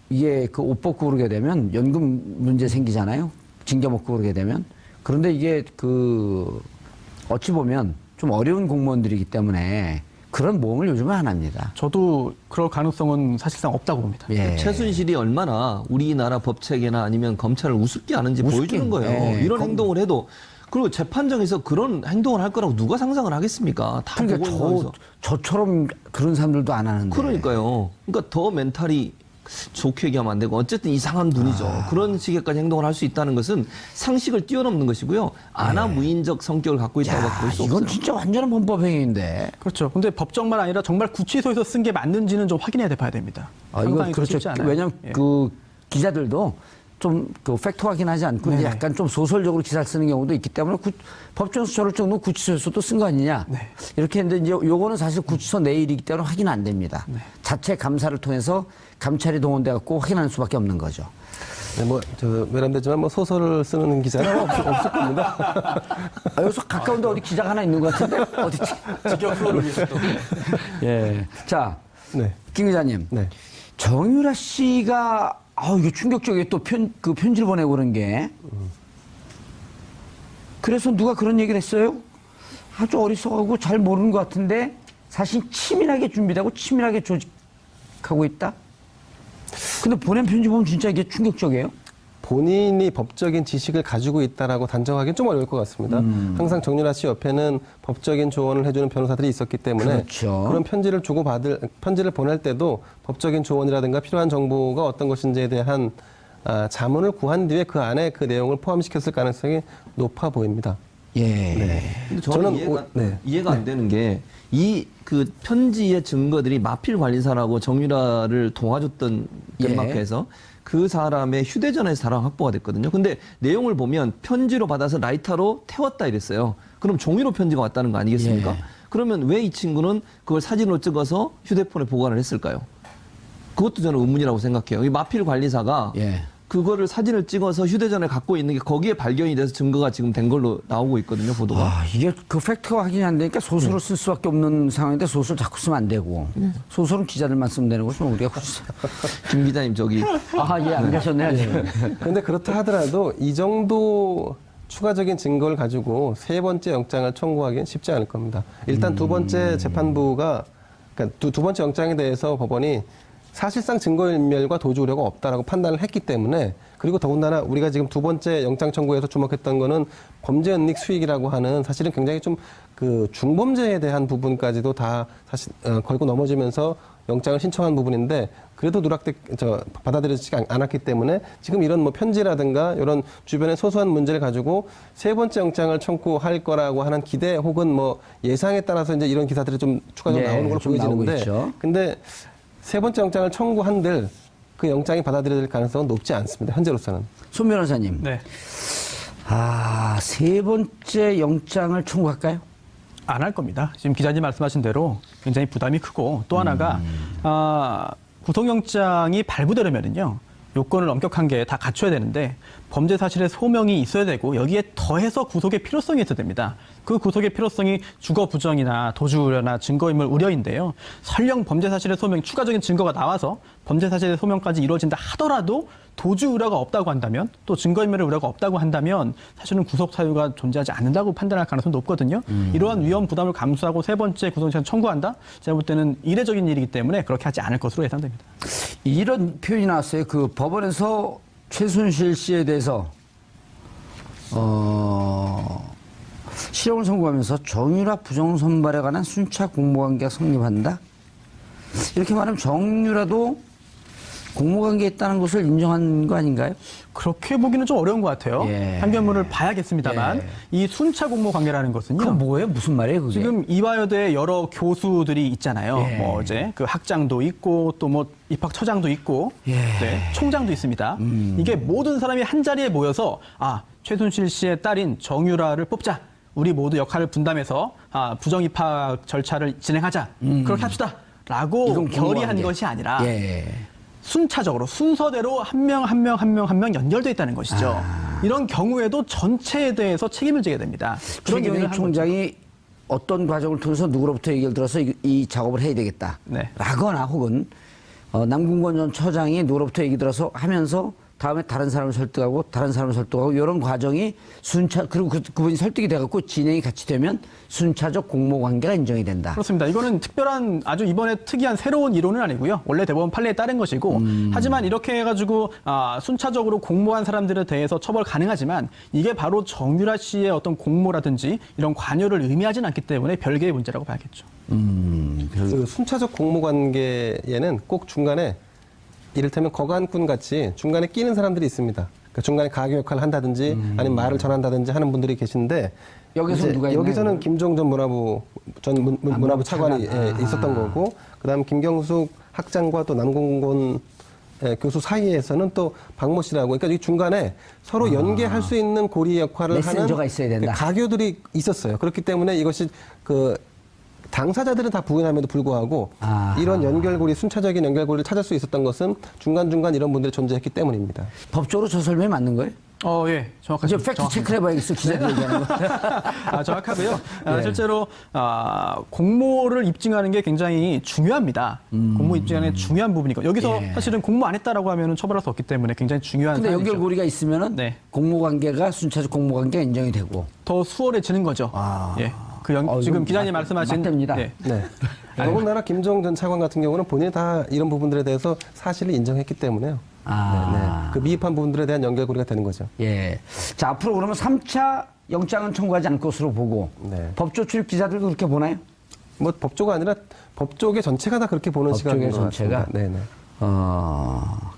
이게 그 옷 벗고 그러게 되면 연금 문제 생기잖아요. 징계 먹고 그러게 되면. 그런데 이게 어찌 보면 좀 어려운 공무원들이기 때문에 그런 모험을 요즘은 안 합니다. 저도 그럴 가능성은 사실상 없다고 봅니다. 예. 최순실이 얼마나 우리나라 법체계나 아니면 검찰을 우습게 아는지 보여주는 거예요. 예. 이런 행동을 해도 그리고 재판정에서 그런 행동을 할 거라고 누가 상상을 하겠습니까? 다 그러니까 보고 있는 거에서. 저처럼 그런 사람들도 안 하는데. 그러니까요. 그러니까 더 멘탈이 좋게 얘기하면 안 되고 어쨌든 이상한 분이죠. 그런 식의까지 행동을 할 수 있다는 것은 상식을 뛰어넘는 것이고요. 아나무인적 성격을 갖고 있다고 볼 수 이건 없어요. 진짜 완전한 범법행위인데. 그렇죠. 근데 법정만 아니라 정말 구치소에서 쓴 게 맞는지는 좀 확인해야 봐야 됩니다. 이건 상당히 그렇죠. 쉽지 않아요. 왜냐하면 예. 그 기자들도 좀 그 팩트 확인하지 않고 이제 약간 좀 소설적으로 기사를 쓰는 경우도 있기 때문에 법정에서 저럴 정도 구치소에서도 쓴 거 아니냐. 네. 이렇게 했는데 이제 요거는 사실 구치소 내일이기 때문에 확인 안 됩니다. 자체 감사를 통해서 감찰이 동원돼 갖고 확인하는 수밖에 없는 거죠. 네, 외람되지만 소설을 쓰는 기자는 없을 겁니다. 여기서 가까운데 어디 기자가 하나 있는 것 같은데 어디? 직격 프로를 위해서 또. 예. 자, 네. 김 기자님. 네. 정유라 씨가 이게 충격적이에요. 또 그 편지를 보내고 그런 게. 그래서 누가 그런 얘기를 했어요? 아주 어리석하고 잘 모르는 것 같은데 사실 치밀하게 준비되고 치밀하게 조직하고 있다? 근데 보낸 편지 보면 진짜 이게 충격적이에요. 본인이 법적인 지식을 가지고 있다라고 단정하기는 좀 어려울 것 같습니다. 항상 정유라 씨 옆에는 법적인 조언을 해주는 변호사들이 있었기 때문에 그렇죠. 그런 편지를 편지를 보낼 때도 법적인 조언이라든가 필요한 정보가 어떤 것인지에 대한 자문을 구한 뒤에 그 안에 그 내용을 포함시켰을 가능성이 높아 보입니다. 예. 근데 저는 이해가 안 되는 게 그 편지의 증거들이 마필 관리사라고 정유라를 도와줬던 덴마크에서 그 사람의 휴대전화에서 다량 확보가 됐거든요. 근데 내용을 보면 편지로 받아서 라이터로 태웠다 이랬어요. 그럼 종이로 편지가 왔다는 거 아니겠습니까? 예. 그러면 왜 이 친구는 그걸 사진으로 찍어서 휴대폰에 보관을 했을까요? 그것도 저는 의문이라고 생각해요. 이 마필 관리사가 그거를 사진을 찍어서 휴대전화에 갖고 있는 게 거기에 발견이 돼서 증거가 지금 된 걸로 나오고 있거든요, 보도가. 이게 그 팩트가 확인이 안 되니까 소설을 쓸 수밖에 없는 상황인데 소설 자꾸 쓰면 안 되고. 소설은 기자들만 쓰면 되는 거죠. 우리가 굳이. 김 기자님 저기 안 가셨네요, 지금. 그런데 그렇다 하더라도 이 정도 추가적인 증거를 가지고 세 번째 영장을 청구하기는 쉽지 않을 겁니다. 일단 두 번째 재판부가, 그러니까 두 번째 영장에 대해서 법원이 사실상 증거인멸과 도주 우려가 없다라고 판단을 했기 때문에, 그리고 더군다나 우리가 지금 두 번째 영장 청구에서 주목했던 거는 범죄 은닉 수익이라고 하는 사실은 굉장히 좀 그 중범죄에 대한 부분까지도 다 사실 걸고 넘어지면서 영장을 신청한 부분인데, 그래도 받아들여지지 않았기 때문에 지금 이런 편지라든가 이런 주변의 소소한 문제를 가지고 세 번째 영장을 청구할 거라고 하는 기대 혹은 예상에 따라서 이제 이런 기사들이 좀 추가적으로 나오는 걸로 보여지는데, 근데 세 번째 영장을 청구한들 그 영장이 받아들여질 가능성은 높지 않습니다. 현재로서는. 손 변호사님. 네. 세 번째 영장을 청구할까요? 안 할 겁니다. 지금 기자님 말씀하신 대로 굉장히 부담이 크고, 또 하나가 구속영장이 발부되려면은요, 요건을 엄격한 게 다 갖춰야 되는데 범죄 사실의 소명이 있어야 되고, 여기에 더해서 구속의 필요성이 있어야 됩니다. 그 구속의 필요성이 주거 부정이나 도주 우려나 증거인멸 우려인데요. 설령 범죄 사실의 소명, 추가적인 증거가 나와서 범죄 사실의 소명까지 이루어진다 하더라도 도주 우려가 없다고 한다면, 또 증거인멸 우려가 없다고 한다면 사실은 구속 사유가 존재하지 않는다고 판단할 가능성이 높거든요. 이러한 위험 부담을 감수하고 세 번째 구속영장 청구한다? 제가 볼 때는 이례적인 일이기 때문에 그렇게 하지 않을 것으로 예상됩니다. 이런 표현이 나왔어요. 그 법원에서 최순실 씨에 대해서 실형을 선고하면서 정유라 부정선발에 관한 순차 공모관계가 성립한다. 이렇게 말하면 정유라도 공모관계에 있다는 것을 인정한 거 아닌가요? 그렇게 보기는 좀 어려운 것 같아요. 예. 판결문을 봐야겠습니다만 이 순차 공모 관계라는 것은요. 그건 뭐예요? 무슨 말이에요, 그게? 지금 이화여대 여러 교수들이 있잖아요. 예. 이제 그 학장도 있고 또 입학처장도 있고 예. 총장도 있습니다. 이게 모든 사람이 한 자리에 모여서 최순실 씨의 딸인 정유라를 뽑자. 우리 모두 역할을 분담해서 부정 입학 절차를 진행하자. 그렇게 합시다. 라고 결의한 것이 아니라 순차적으로 순서대로 한 명 연결돼 있다는 것이죠. 이런 경우에도 전체에 대해서 책임을 지게 됩니다. 최경희 총장이 어떤 과정을 통해서 누구로부터 얘기를 들어서 이 작업을 해야 되겠다. 라거나 혹은 남궁건 전 처장이 누구로부터 얘기 들어서 하면서 다음에 다른 사람을 설득하고 이런 과정이 그리고 그분이 설득이 돼갖고 진행이 같이 되면 순차적 공모 관계가 인정이 된다. 그렇습니다. 이거는 특별한 아주 이번에 특이한 새로운 이론은 아니고요. 원래 대법원 판례에 따른 것이고, 하지만 이렇게 해가지고 순차적으로 공모한 사람들에 대해서 처벌 가능하지만 이게 바로 정유라 씨의 어떤 공모라든지 이런 관여를 의미하지는 않기 때문에 별개의 문제라고 봐야겠죠. 그 순차적 공모 관계에는 꼭 중간에 이를테면 거간꾼 같이 중간에 끼는 사람들이 있습니다. 그러니까 중간에 가교 역할을 한다든지 아니면 말을 전한다든지 하는 분들이 계신데 여기서 이제 누가 있나요? 여기서는 김종 전 문화부 문화부 차관이 있었던 거고 그다음 김경숙 학장과 또 남궁곤 교수 사이에서는 또 박모 씨라고 그러니까 이 중간에 서로 연계할 수 있는 고리 역할을 메신저가 하는 있어야 된다. 가교들이 있었어요. 그렇기 때문에 이것이 그 당사자들은 다 부인함에도 불구하고 이런 연결고리 순차적인 연결고리를 찾을 수 있었던 것은 중간중간 이런 분들이 존재했기 때문입니다. 법적으로 저 설명이 맞는 거예요? 예, 이제 정확하죠. 팩트 체크를 해봐야겠어. 기자들 얘기하는 거. 정확하고요. 예. 실제로 공모를 입증하는 게 굉장히 중요합니다. 공모 입증하는 게 중요한 부분이고 여기서 예. 사실은 공모 안 했다라고 하면 처벌할 수 없기 때문에 굉장히 중요한 근데 사안이죠. 연결고리가 있으면은 네. 공모관계가 순차적 공모관계가 인정이 되고. 더 수월해지는 거죠. 예. 지금 이건 기자님 말씀하신 맞답니다. 예. 네. 더군다나 김종 전 차관 같은 경우는 본인이 다 이런 부분들에 대해서 사실을 인정했기 때문에요. 그 미흡한 부분들에 대한 연결고리가 되는 거죠. 예. 자, 앞으로 그러면 3차 영장은 청구하지 않을 것으로 보고 네. 법조 출입 기자들도 그렇게 보나요? 뭐 법조가 아니라 법조계 전체가 다 그렇게 보는 법조계 시각인 것 전체가? 같습니다. 네네.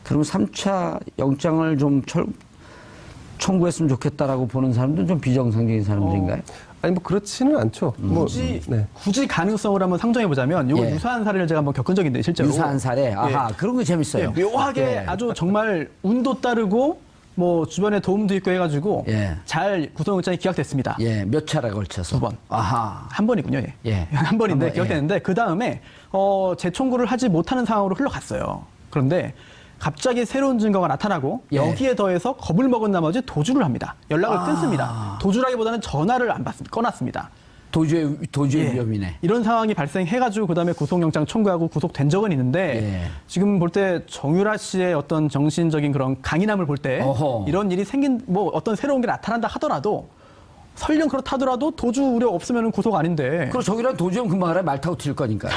그러면 3차 영장을 좀 청구했으면 좋겠다라고 보는 사람도 좀 비정상적인 사람들인가요? 아니 뭐 그렇지는 않죠. 굳이 가능성을 한번 상정해 보자면 이거 예. 유사한 사례를 제가 한번 겪은 적이 있는데 실제로 유사한 사례. 아하, 그런 거 재밌어요. 예, 묘하게 예. 아주 정말 운도 따르고 뭐 주변에 도움도 있고 해가지고 예. 잘 구속영장이 기각됐습니다. 예, 몇 차례 걸쳐서? 2번. 아하. 한 번이군요. 예. 예. 한 번인데 한 번, 기각됐는데 그 다음에 재청구를 하지 못하는 상황으로 흘러갔어요. 그런데 갑자기 새로운 증거가 나타나고 예. 여기에 더해서 겁을 먹은 나머지 도주를 합니다. 연락을 끊습니다. 도주라기보다는 전화를 안 받습니다. 꺼놨습니다. 도주의 예. 위험이네. 이런 상황이 발생해가지고 그다음에 구속영장 청구하고 구속된 적은 있는데 예. 지금 볼 때 정유라 씨의 어떤 정신적인 그런 강인함을 볼 때 어허. 이런 일이 생긴 뭐 어떤 새로운 게 나타난다 하더라도 설령 그렇다더라도 도주 우려 없으면 구속 아닌데 그럼 저기랑 도주하면 금방 알아요. 말 타고 튈 거니까.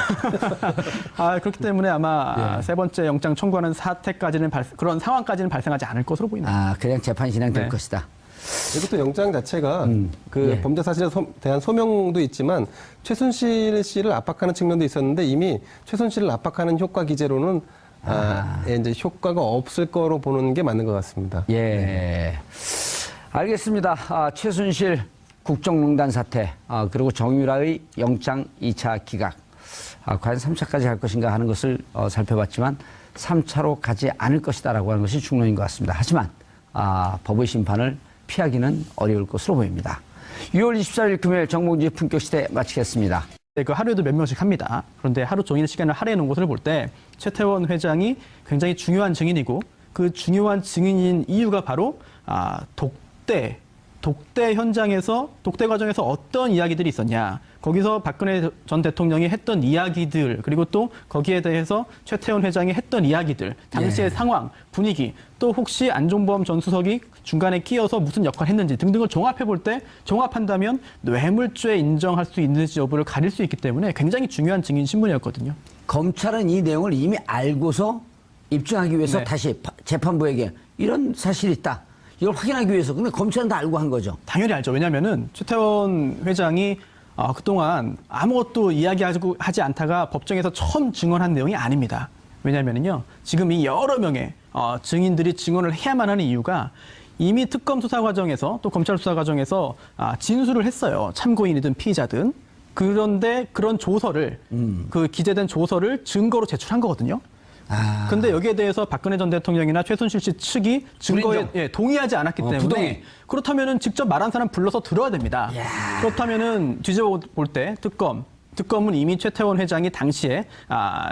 그렇기 때문에 아마 예. 세 번째 영장 청구하는 사태까지는 그런 상황까지는 발생하지 않을 것으로 보입니다. 그냥 재판 진행될 네. 것이다. 이것도 영장 자체가 그 예. 범죄 사실에 대한 소명도 있지만 최순실 씨를 압박하는 측면도 있었는데 이미 최순실을 압박하는 효과 기재로는 이제 효과가 없을 거로 보는 게 맞는 것 같습니다. 예. 알겠습니다. 최순실 국정농단 사태, 그리고 정유라의 영장 2차 기각. 과연 3차까지 갈 것인가 하는 것을 살펴봤지만 3차로 가지 않을 것이다라고 하는 것이 중론인 것 같습니다. 하지만 법의 심판을 피하기는 어려울 것으로 보입니다. 6월 24일 금요일 정봉주의 품격시대 마치겠습니다. 그 하루에도 몇 명씩 합니다. 그런데 하루 종일 시간을 할애해 놓은 것을 볼 때 최태원 회장이 굉장히 중요한 증인이고 그 중요한 증인인 이유가 바로 독대 현장에서 독대 과정에서 어떤 이야기들이 있었냐. 거기서 박근혜 전 대통령이 했던 이야기들 그리고 또 거기에 대해서 최태원 회장이 했던 이야기들 당시의 상황, 분위기 또 혹시 안종범 전 수석이 중간에 끼어서 무슨 역할을 했는지 등등을 종합해 볼 때 종합한다면 뇌물죄 인정할 수 있는지 여부를 가릴 수 있기 때문에 굉장히 중요한 증인 신문이었거든요. 검찰은 이 내용을 이미 알고서 입증하기 위해서 네. 다시 재판부에게 이런 사실이 있다. 이걸 확인하기 위해서. 근데 검찰은 다 알고 한 거죠. 당연히 알죠. 왜냐하면은 최태원 회장이 그동안 아무것도 이야기하지 않다가 법정에서 처음 증언한 내용이 아닙니다. 왜냐하면요, 지금 이 여러 명의 증인들이 증언을 해야만 하는 이유가 이미 특검 수사 과정에서 또 검찰 수사 과정에서 진술을 했어요. 참고인이든 피의자든. 그런데 그런 조서를 그 기재된 조서를 증거로 제출한 거거든요. 근데 여기에 대해서 박근혜 전 대통령이나 최순실 씨 측이 증거에 동의하지 않았기 때문에 부동의. 그렇다면은 직접 말한 사람 불러서 들어야 됩니다. 그렇다면은 뒤집어 볼 때 특검은 이미 최태원 회장이 당시에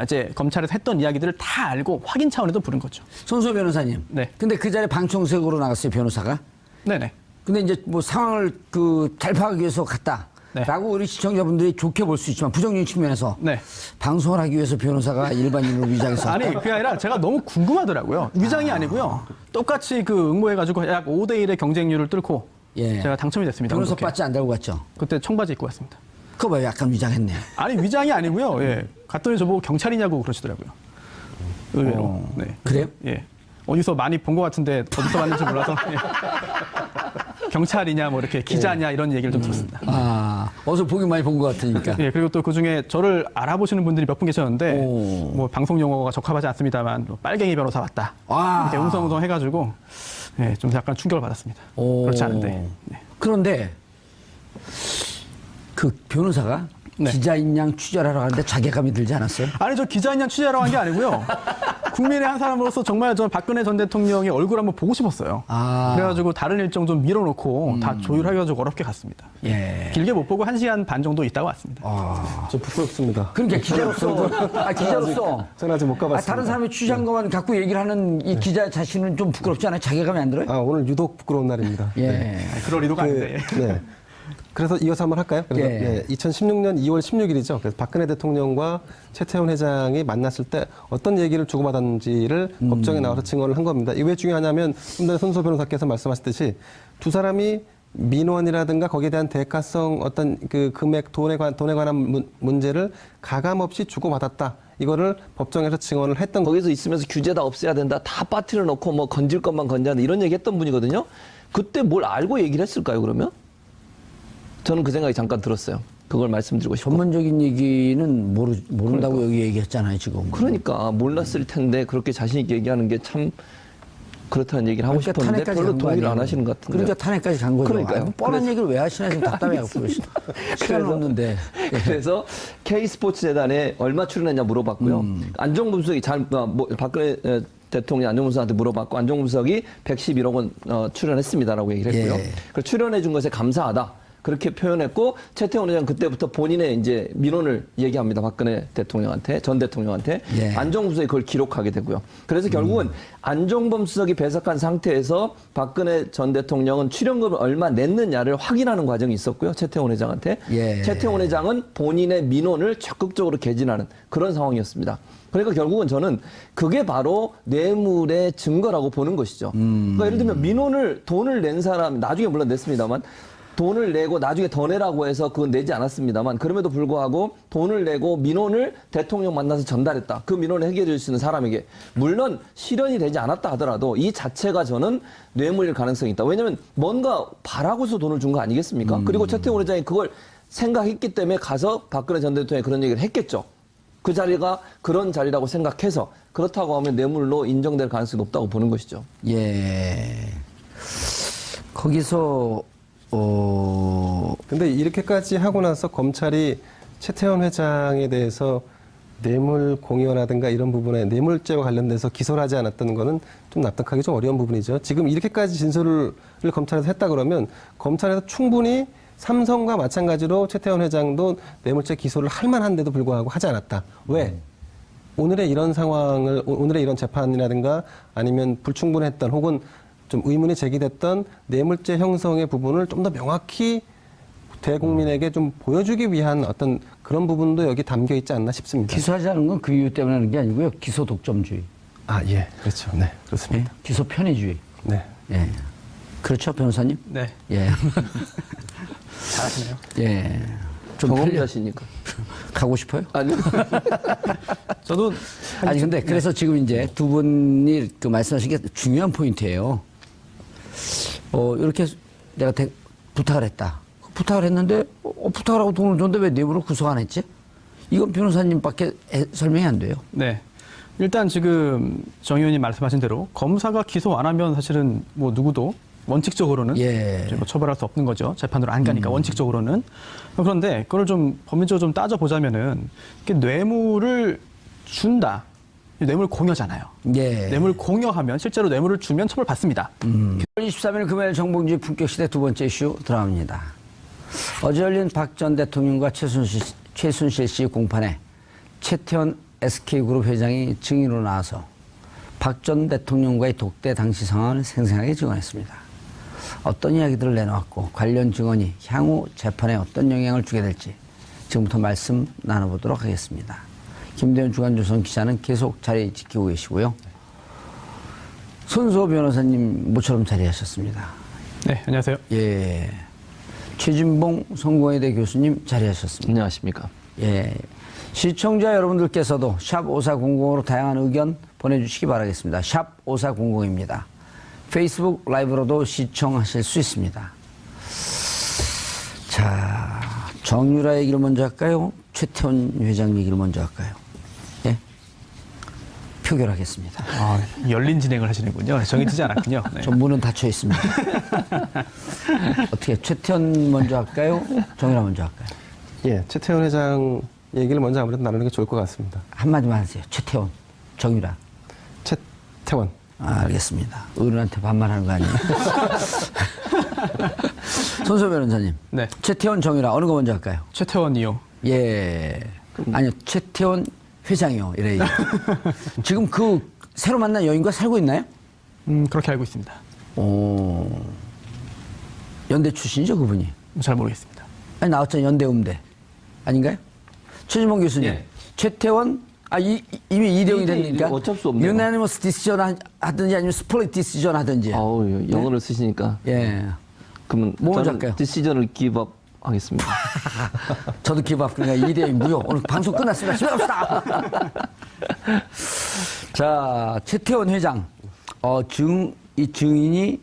이제 검찰에서 했던 이야기들을 다 알고 확인 차원에서 부른 거죠. 손수호 변호사님. 네. 근데 그 자리에 방청석으로 나갔어요, 변호사가. 네네. 근데 이제 뭐 상황을 잘 파악하기 위해서 갔다. 네. 라고 우리 시청자분들이 좋게 볼 수 있지만 부정적인 측면에서 네. 방송을 하기 위해서 변호사가 일반인으로 위장해서 아니 그게 아니라 제가 너무 궁금하더라고요. 위장이 아니고요. 똑같이 그 응모해가지고 약 5대1의 경쟁률을 뚫고 제가 당첨이 됐습니다. 변호사 그렇게. 바지 안 달고 갔죠? 그때 청바지 입고 갔습니다. 그거 봐요, 약간 위장했네. 아니 위장이 아니고요. 갔더니 저보고 경찰이냐고 그러시더라고요. 의외로. 네. 그래요? 어디서 많이 본 것 같은데 어디서 봤는지 몰라서. 경찰이냐 뭐 이렇게 기자냐 이런 얘기를 좀 들었습니다. 아, 어서 보긴 많이 본 것 같으니까. 예, 그리고 또 그중에 저를 알아보시는 분들이 몇 분 계셨는데 오. 뭐 방송 용어가 적합하지 않습니다만 뭐 빨갱이 변호사 왔다. 아. 이렇게 웅성웅성 해가지고 예, 좀 약간 충격을 받았습니다. 오. 그렇지 않은데. 네. 그런데 그 변호사가 네. 기자인 양 취재하러 가는데 자괴감이 들지 않았어요? 아니 저 기자인 양 취재하러 간 게 아니고요. 국민의 한 사람으로서 정말 저 박근혜 전 대통령의 얼굴 한번 보고 싶었어요. 아. 그래가지고 다른 일정 좀 밀어놓고 다 조율해가지고 어렵게 갔습니다. 예. 길게 못 보고 1시간 반 정도 있다가 왔습니다. 아. 좀 부끄럽습니다. 그러니까 기자로서 저는 아직 못 가봤습니다. 다른 사람이 취재한 것만 갖고 얘기를 하는 이 기자 자신은 좀 부끄럽지 않아요? 자괴감이 안 들어요? 아, 오늘 유독 부끄러운 날입니다. 예. 그럴 의도가 아닌데. 네. 그래서 이어서 한번 할까요? 그래서 예. 2016년 2월 16일이죠. 그래서 박근혜 대통령과 최태원 회장이 만났을 때 어떤 얘기를 주고받았는지를 법정에 나와서 증언을 한 겁니다. 이게 왜 중요하냐면 좀 전에 손소 변호사께서 말씀하셨듯이 두 사람이 민원이라든가 거기에 대한 대가성 어떤 그 금액 돈에 관한 문제를 가감없이 주고받았다. 이거를 법정에서 증언을 했던 거. 거기서 있으면서 규제 다 없애야 된다. 다 빠트려 놓고 뭐 건질 것만 건져야 된다. 이런 얘기 했던 분이거든요. 그때 뭘 알고 얘기를 했을까요, 그러면? 저는 그 생각이 잠깐 들었어요. 그걸 말씀드리고 싶고. 전문적인 얘기는 모른다고 여기 얘기했잖아요, 지금. 그러니까 몰랐을 텐데 그렇게 자신 있게 얘기하는 게 참 그렇다는 얘기를 하고 싶었는데 탄핵까지 별로 간 거 동의를 아니에요? 안 하시는 것 같은데. 그러니까 탄핵까지 간 거죠. 그러니까요. 아이고, 뻔한 그래서- 얘기를 왜 하시나 지금 답답해갖고 그러시나. 시간 없는데. 그래서 K스포츠재단에 얼마 출연했냐 물어봤고요. 안종범 수석이 박근혜 대통령 안종범 수석한테 물어봤고 안종범 수석이 111억 원 출연했습니다라고 얘기를 했고요. 예. 그 출연해 준 것에 감사하다. 그렇게 표현했고 최태원 회장 그때부터 본인의 이제 민원을 얘기합니다. 박근혜 대통령한테 전 대통령한테 예. 안종범 수석이 그걸 기록하게 되고요. 그래서 결국은 안종범 수석이 배석한 상태에서 박근혜 전 대통령은 출연금을 얼마 냈느냐를 확인하는 과정이 있었고요. 최태원 회장한테. 예. 최태원 회장은 본인의 민원을 적극적으로 개진하는 그런 상황이었습니다. 그러니까 결국은 저는 그게 바로 뇌물의 증거라고 보는 것이죠. 그러니까 예를 들면 민원을 돈을 낸 사람 나중에 물론 냈습니다만 돈을 내고 나중에 더 내라고 해서 그건 내지 않았습니다만 그럼에도 불구하고 돈을 내고 민원을 대통령 만나서 전달했다. 그 민원을 해결해 줄 수 있는 사람에게 물론 실현이 되지 않았다 하더라도 이 자체가 저는 뇌물일 가능성이 있다. 왜냐하면 뭔가 바라고서 돈을 준 거 아니겠습니까? 그리고 최태원 회장이 그걸 생각했기 때문에 가서 박근혜 전 대통령이 그런 얘기를 했겠죠. 그 자리가 그런 자리라고 생각해서 그렇다고 하면 뇌물로 인정될 가능성이 높다고 보는 것이죠. 예. 거기서 근데 이렇게까지 하고 나서 검찰이 최태원 회장에 대해서 뇌물 공여라든가 이런 부분에 뇌물죄와 관련돼서 기소를 하지 않았다는 거는 좀 납득하기 좀 어려운 부분이죠. 지금 이렇게까지 진술을 검찰에서 했다 그러면 검찰에서 충분히 삼성과 마찬가지로 최태원 회장도 뇌물죄 기소를 할 만한데도 불구하고 하지 않았다. 왜? 오늘의 이런 상황을, 오늘의 이런 재판이라든가 아니면 불충분했던 혹은 좀 의문이 제기됐던 뇌물죄 형성의 부분을 좀 더 명확히 대국민에게 좀 보여주기 위한 어떤 그런 부분도 여기 담겨 있지 않나 싶습니다. 기소하지 않은 건 그 이유 때문에 하는 게 아니고요. 기소 독점주의. 아, 예. 그렇죠. 네. 그렇습니다. 기소 편의주의. 네. 예. 그렇죠, 변호사님? 네, 예. 잘하시네요. 예. 좀 경험자시니까. 가고 싶어요? 아니요. 저도 아니 근데 그래서 지금 이제 두 분이 그 말씀하신 게 중요한 포인트예요. 이렇게 내가 부탁을 했다. 부탁을 했는데 부탁을 하고 돈을 줬는데 왜 내부로 구속 안 했지? 이건 변호사님밖에 설명이 안 돼요. 네. 일단 지금 정 의원님 말씀하신 대로 검사가 기소 안 하면 사실은 뭐 누구도 원칙적으로는 예. 이제 뭐 처벌할 수 없는 거죠. 재판으로 안 가니까 원칙적으로는. 그런데 그걸 좀 법률적으로 좀 따져 보자면은 뇌물을 준다. 뇌물 공여잖아요. 예. 뇌물 공여하면 실제로 뇌물을 주면 처벌받습니다. 23일 금요일 정봉주의 품격시대 두 번째 이슈 들어갑니다. 어제 열린 박 전 대통령과 최순실 씨 공판에 최태원 SK그룹 회장이 증인으로 나와서 박 전 대통령과의 독대 당시 상황을 생생하게 증언했습니다. 어떤 이야기들을 내놓았고 관련 증언이 향후 재판에 어떤 영향을 주게 될지 지금부터 말씀 나눠보도록 하겠습니다. 김대현 주간조선 기자는 계속 자리 지키고 계시고요. 손수호 변호사님 모처럼 자리하셨습니다. 네, 안녕하세요. 예. 최진봉 성공회대 교수님 자리하셨습니다. 안녕하십니까. 예. 시청자 여러분들께서도 샵 5400으로 다양한 의견 보내주시기 바라겠습니다. 샵 5400입니다. 페이스북 라이브로도 시청하실 수 있습니다. 자, 정유라 얘기를 먼저 할까요? 최태원 회장 얘기를 먼저 할까요? 예? 표결하겠습니다. 아, 열린 진행을 하시는군요. 정해지지 않았군요. 네. 전 문은 닫혀 있습니다. 어떻게 최태원 먼저 할까요? 정유라 먼저 할까요? 예, 최태원 회장 얘기를 먼저 아무래도 나누는 게 좋을 것 같습니다. 한마디만 하세요. 최태원, 정유라. 최태원. 아, 알겠습니다. 어른한테 반말하는 거 아니에요? 손소 변호사님. 네. 최태원, 정유라 어느 거 먼저 할까요? 최태원이요. 예. 아니요, 최태원 회장이요. 이래. 지금 그 새로 만난 여인과 살고 있나요? 그렇게 알고 있습니다. 오. 연대 출신이죠, 그분이? 잘 모르겠습니다. 아니, 나왔잖아요. 연대 음대. 아닌가요? 최진봉 교수님. 예. 최태원, 이미 이대용이 됐으니까. 어쩔 수 없네요. 유나니머스 디시전 하든지 아니면 스플릿 디시전 하든지. 아우, 영어를 쓰시니까. 예. 그러면 뭐 먼저 저는 할까요? 디시전을 기법 하겠습니다. 저도 기밥 그러니까 이대용 무효. 오늘 방송 끝났습니다. 집에 갑시다. 자, 최태원 회장. 이 증인이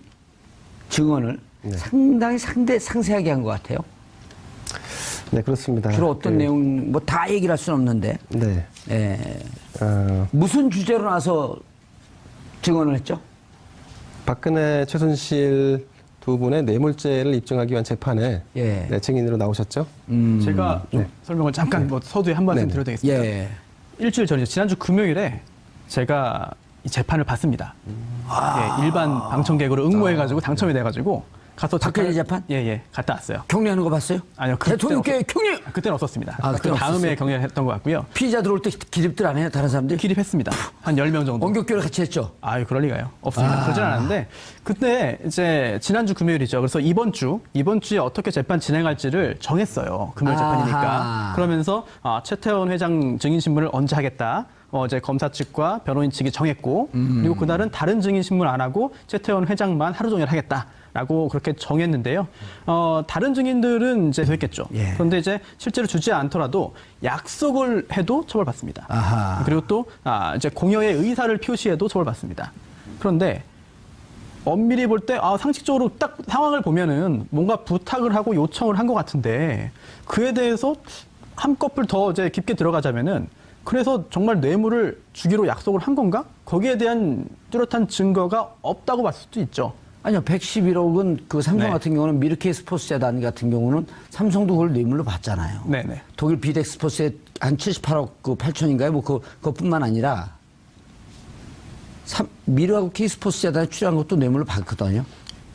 증언을 상당히 상세하게 한 것 같아요. 네, 그렇습니다. 주로 어떤 내용, 뭐 다 얘기를 할 수는 없는데. 네. 예. 어, 무슨 주제로 나서 증언을 했죠? 박근혜, 최순실 두 분의 뇌물죄를 입증하기 위한 재판에 예. 네, 증인으로 나오셨죠. 제가 좀 설명을 잠깐 뭐 서두에 한 말씀 네네. 드려도 되겠습니다. 예. 일주일 전이죠. 지난주 금요일에 제가 이 재판을 봤습니다. 예, 일반 방청객으로 응모해가지고 당첨이 돼가지고 가서 박근혜 재판? 예예 갔다 왔어요. 격리하는 거 봤어요? 아니요. 대통령께 격리! 그때는 없었습니다. 아, 그 그때는 다음에 없었어요? 경례를 했던 것 같고요. 피의자 들어올 때 기립들 안 해요? 다른 사람들? 기립했습니다. 한 10명 정도. 원격교를 같이 했죠? 아유, 그럴 리가요. 없습니다. 그러진 않았는데, 그때 이제 지난주 금요일이죠. 그래서 이번 주에 어떻게 재판 진행할지를 정했어요. 금요일 재판이니까. 아하. 그러면서 최태원 회장 증인신문을 언제 하겠다. 이제 검사 측과 변호인 측이 정했고, 그리고 그날은 다른 증인신문 안 하고 최태원 회장만 하루 종일 하겠다. 라고 그렇게 정했는데요. 다른 증인들은 이제 됐겠죠. 예. 그런데 이제 실제로 주지 않더라도 약속을 해도 처벌받습니다. 아하. 그리고 또 이제 공여의 의사를 표시해도 처벌받습니다. 그런데 엄밀히 볼 때 상식적으로 딱 상황을 보면은 뭔가 부탁을 하고 요청을 한 것 같은데 그에 대해서 한꺼풀 더 이제 깊게 들어가자면은 그래서 정말 뇌물을 주기로 약속을 한 건가? 거기에 대한 뚜렷한 증거가 없다고 봤을 수도 있죠. 아니요, 111억은 그 삼성 네. 같은 경우는 미르케 스포츠 재단 같은 경우는 삼성도 그걸 뇌물로 받잖아요. 네네. 독일 비덱 스포츠에 한 78억 그 8천인가요? 뭐 그것뿐만 아니라 미르하고 K 스포츠 재단에 출연한 것도 뇌물로 받거든요.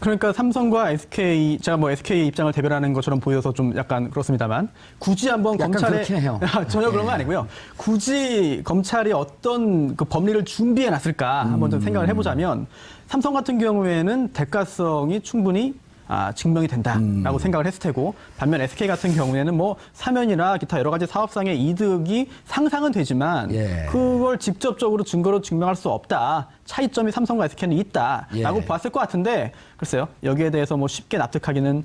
그러니까 삼성과 SK, 제가 뭐 SK 입장을 대변하는 것처럼 보여서 좀 약간 그렇습니다만 굳이 한번 약간 검찰에 그렇긴 해요. 전혀 그런 건 아니고요. 굳이 검찰이 어떤 그 법리를 준비해 놨을까 한번 좀 생각을 해보자면 삼성 같은 경우에는 대가성이 충분히 증명이 된다라고 생각을 했을 테고 반면 SK 같은 경우에는 뭐 사면이나 기타 여러 가지 사업상의 이득이 상상은 되지만 예. 그걸 직접적으로 증거로 증명할 수 없다. 차이점이 삼성과 SK는 있다라고 예. 봤을 것 같은데 글쎄요. 여기에 대해서 뭐 쉽게 납득하기는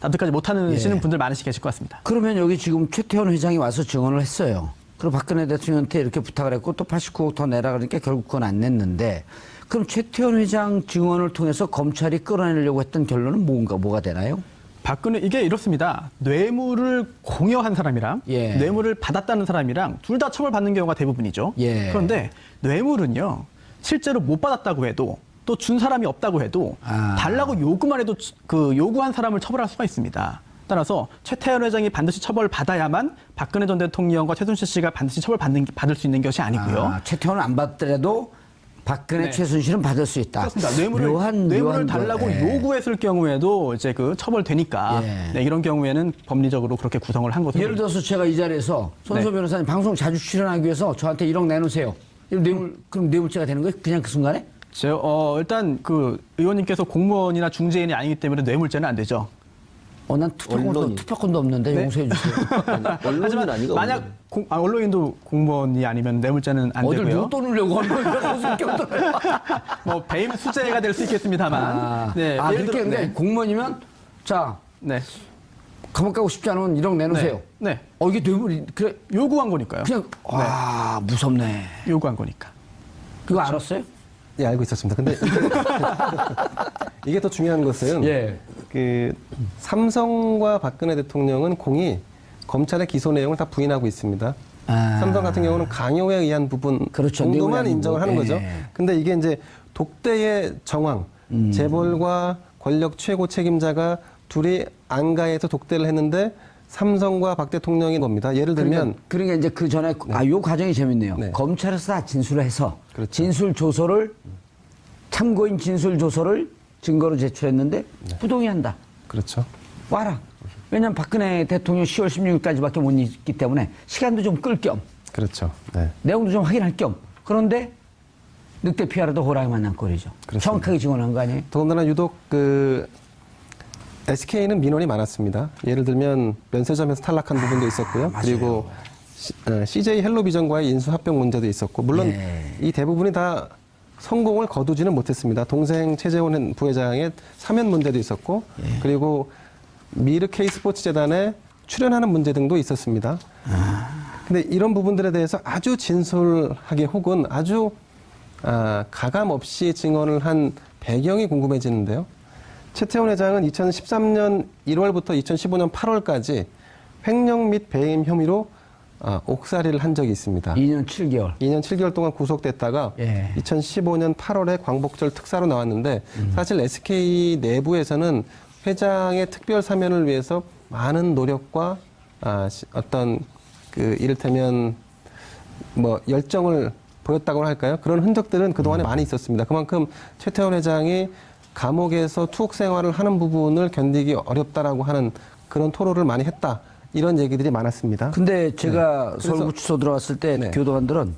납득하지 못하시는 예. 분들 많으시 계실 것 같습니다. 그러면 여기 지금 최태원 회장이 와서 증언을 했어요. 그리고 박근혜 대통령한테 이렇게 부탁을 했고 또 89억 더 내라 그러니까 결국 그건 안 냈는데 그럼 최태원 회장 증언을 통해서 검찰이 끌어내려고 했던 결론은 뭐가 되나요? 박근혜 이게 이렇습니다. 뇌물을 공여한 사람이랑 예. 뇌물을 받았다는 사람이랑 둘 다 처벌받는 경우가 대부분이죠. 예. 그런데 뇌물은요. 실제로 못 받았다고 해도 또 준 사람이 없다고 해도 달라고 요구만 해도 그 요구한 사람을 처벌할 수가 있습니다. 따라서 최태원 회장이 반드시 처벌받아야만 박근혜 전 대통령과 최순실 씨가 반드시 처벌받을 수 있는 것이 아니고요. 최태원은 안 받더라도 박근혜 네. 최순실은 받을 수 있다. 그렇습니다. 뇌물을 달라고 예. 요구했을 경우에도 이제 그 처벌되니까 예. 네, 이런 경우에는 법리적으로 그렇게 구성을 한 것으로 예를 들어서 제가 이 자리에서 손소 네. 변호사님 방송 자주 출연하기 위해서 저한테 1억 내놓으세요. 이런 그럼 뇌물죄가 되는 거예요? 그냥 그 순간에? 일단 그 의원님께서 공무원이나 중재인이 아니기 때문에 뇌물죄는 안 되죠. 난 언론인. 투표권도 없는데 네. 용서해 주세요. 언론은 아니고 만약 언론인도 공무원이 아니면 뇌물죄는 안 어딜 되고요. 못 떠누려고 하는 거수밖에 없더라고요. 뭐 배임 수재가 될 수 있겠습니다만. 그렇게 근데 공무원이면 자 네. 감옥 가고 싶지 않으면 1억 내놓으세요. 네. 이게 뇌물이 그래 요구한 거니까요. 그냥 와 무섭네. 요구한 거니까. 그거 알았어요? 예, 알고 있었습니다. 근데 이게 더 중요한 것은 예. 그 삼성과 박근혜 대통령은 공이 검찰의 기소 내용을 다 부인하고 있습니다. 아. 삼성 같은 경우는 강요에 의한 부분 그렇죠. 정도만 내용이 인정을 하는 아니고. 거죠. 예. 근데 이게 이제 독대의 정황, 재벌과 권력 최고 책임자가 둘이 안가에서 독대를 했는데 삼성과 박 대통령인 겁니다. 예를 들면 그러니까 이제 그 전에 요 과정이 재밌네요. 네. 검찰에서 다 진술을 해서 그렇죠. 진술 조서를 참고인 진술 조서를 증거로 제출했는데 부동의한다. 그렇죠. 와라. 왜냐하면 박근혜 대통령 10월 16일까지밖에 못 있기 때문에 시간도 좀 끌 겸 그렇죠. 네. 내용도 좀 확인할 겸 그런데 늑대 피하라도 호랑이 만난 꼴이죠. 그렇습니다. 정확하게 증언한 거 아니에요? 더군다나 유독 그 SK는 민원이 많았습니다. 예를 들면 면세점에서 탈락한 부분도 있었고요. 맞아요. 그리고 CJ 헬로비전과의 인수 합병 문제도 있었고 물론 예. 이 대부분이 다 성공을 거두지는 못했습니다. 동생 최재원 부회장의 사면 문제도 있었고 그리고 미르 K스포츠 재단에 출연하는 문제 등도 있었습니다. 근데 이런 부분들에 대해서 아주 진솔하게 혹은 아주 가감 없이 증언을 한 배경이 궁금해지는데요. 최태원 회장은 2013년 1월부터 2015년 8월까지 횡령 및 배임 혐의로 옥살이를 한 적이 있습니다. 2년 7개월. 2년 7개월 동안 구속됐다가 예. 2015년 8월에 광복절 특사로 나왔는데 사실 SK 내부에서는 회장의 특별 사면을 위해서 많은 노력과 어떤 그 이를테면 뭐 열정을 보였다고 할까요? 그런 흔적들은 그동안에 많이 있었습니다. 그만큼 최태원 회장이 감옥에서 투옥 생활을 하는 부분을 견디기 어렵다라고 하는 그런 토로를 많이 했다. 이런 얘기들이 많았습니다. 근데 제가 그래서- 서울구치소 들어왔을 때 네. 교도관들은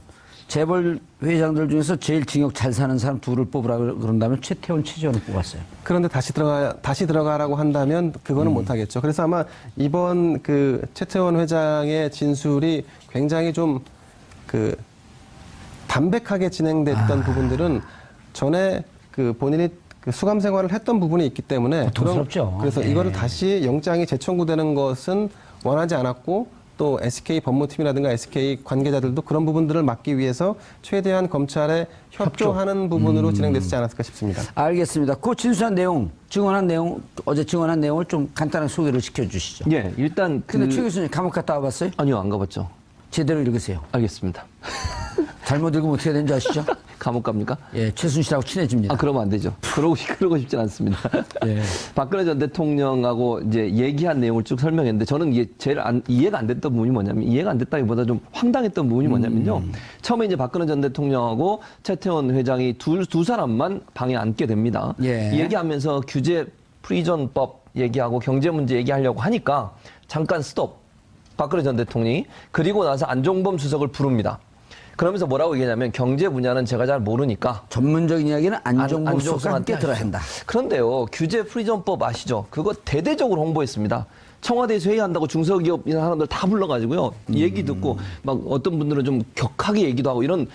재벌 회장들 중에서 제일 징역 잘 사는 사람 둘을 뽑으라 그런다면 최태원, 최재원을 뽑았어요. 그런데 다시 들어가라고 한다면 그거는 못하겠죠. 그래서 아마 이번 그 최태원 회장의 진술이 굉장히 좀 그 담백하게 진행됐던 부분들은 전에 그 본인이 그 수감 생활을 했던 부분이 있기 때문에 고통스럽죠. 그래서 예. 이거를 다시 영장이 재청구되는 것은 원하지 않았고 또 SK 법무팀이라든가 SK 관계자들도 그런 부분들을 막기 위해서 최대한 검찰에 협조하는 부분으로 진행됐지 않았을까 싶습니다. 알겠습니다. 그 진술한 내용, 증언한 내용, 어제 증언한 내용을 좀 간단하게 소개를 시켜주시죠. 예, 일단 근데 최 교수님 감옥 갔다 와봤어요? 아니요, 안 가봤죠. 제대로 읽으세요. 알겠습니다. 잘못 읽으면 어떻게 되는지 아시죠? 감옥 갑니까? 예, 최순실하고 친해집니다. 그러면 안 되죠. 그러고 싶진 않습니다. 예. 박근혜 전 대통령하고 이제 얘기한 내용을 쭉 설명했는데 저는 이게 제일 이해가 안 됐던 부분이 뭐냐면 이해가 안 됐다기보다 좀 황당했던 부분이 뭐냐면요. 처음에 이제 박근혜 전 대통령하고 최태원 회장이 두 사람만 방에 앉게 됩니다. 예. 얘기하면서 규제 프리전법 얘기하고 경제 문제 얘기하려고 하니까 잠깐 스톱. 박근혜 전 대통령이 그리고 나서 안종범 수석을 부릅니다. 그러면서 뭐라고 얘기하냐면 경제 분야는 제가 잘 모르니까 전문적인 이야기는 안종범 수석과 수석한테 함께 들어야 한다. 그런데요, 규제 프리전법 아시죠? 그거 대대적으로 홍보했습니다. 청와대에서 회의한다고 중소기업이나 사람들 다 불러가지고요, 얘기 듣고 막 어떤 분들은 좀 격하게 얘기도 하고 이런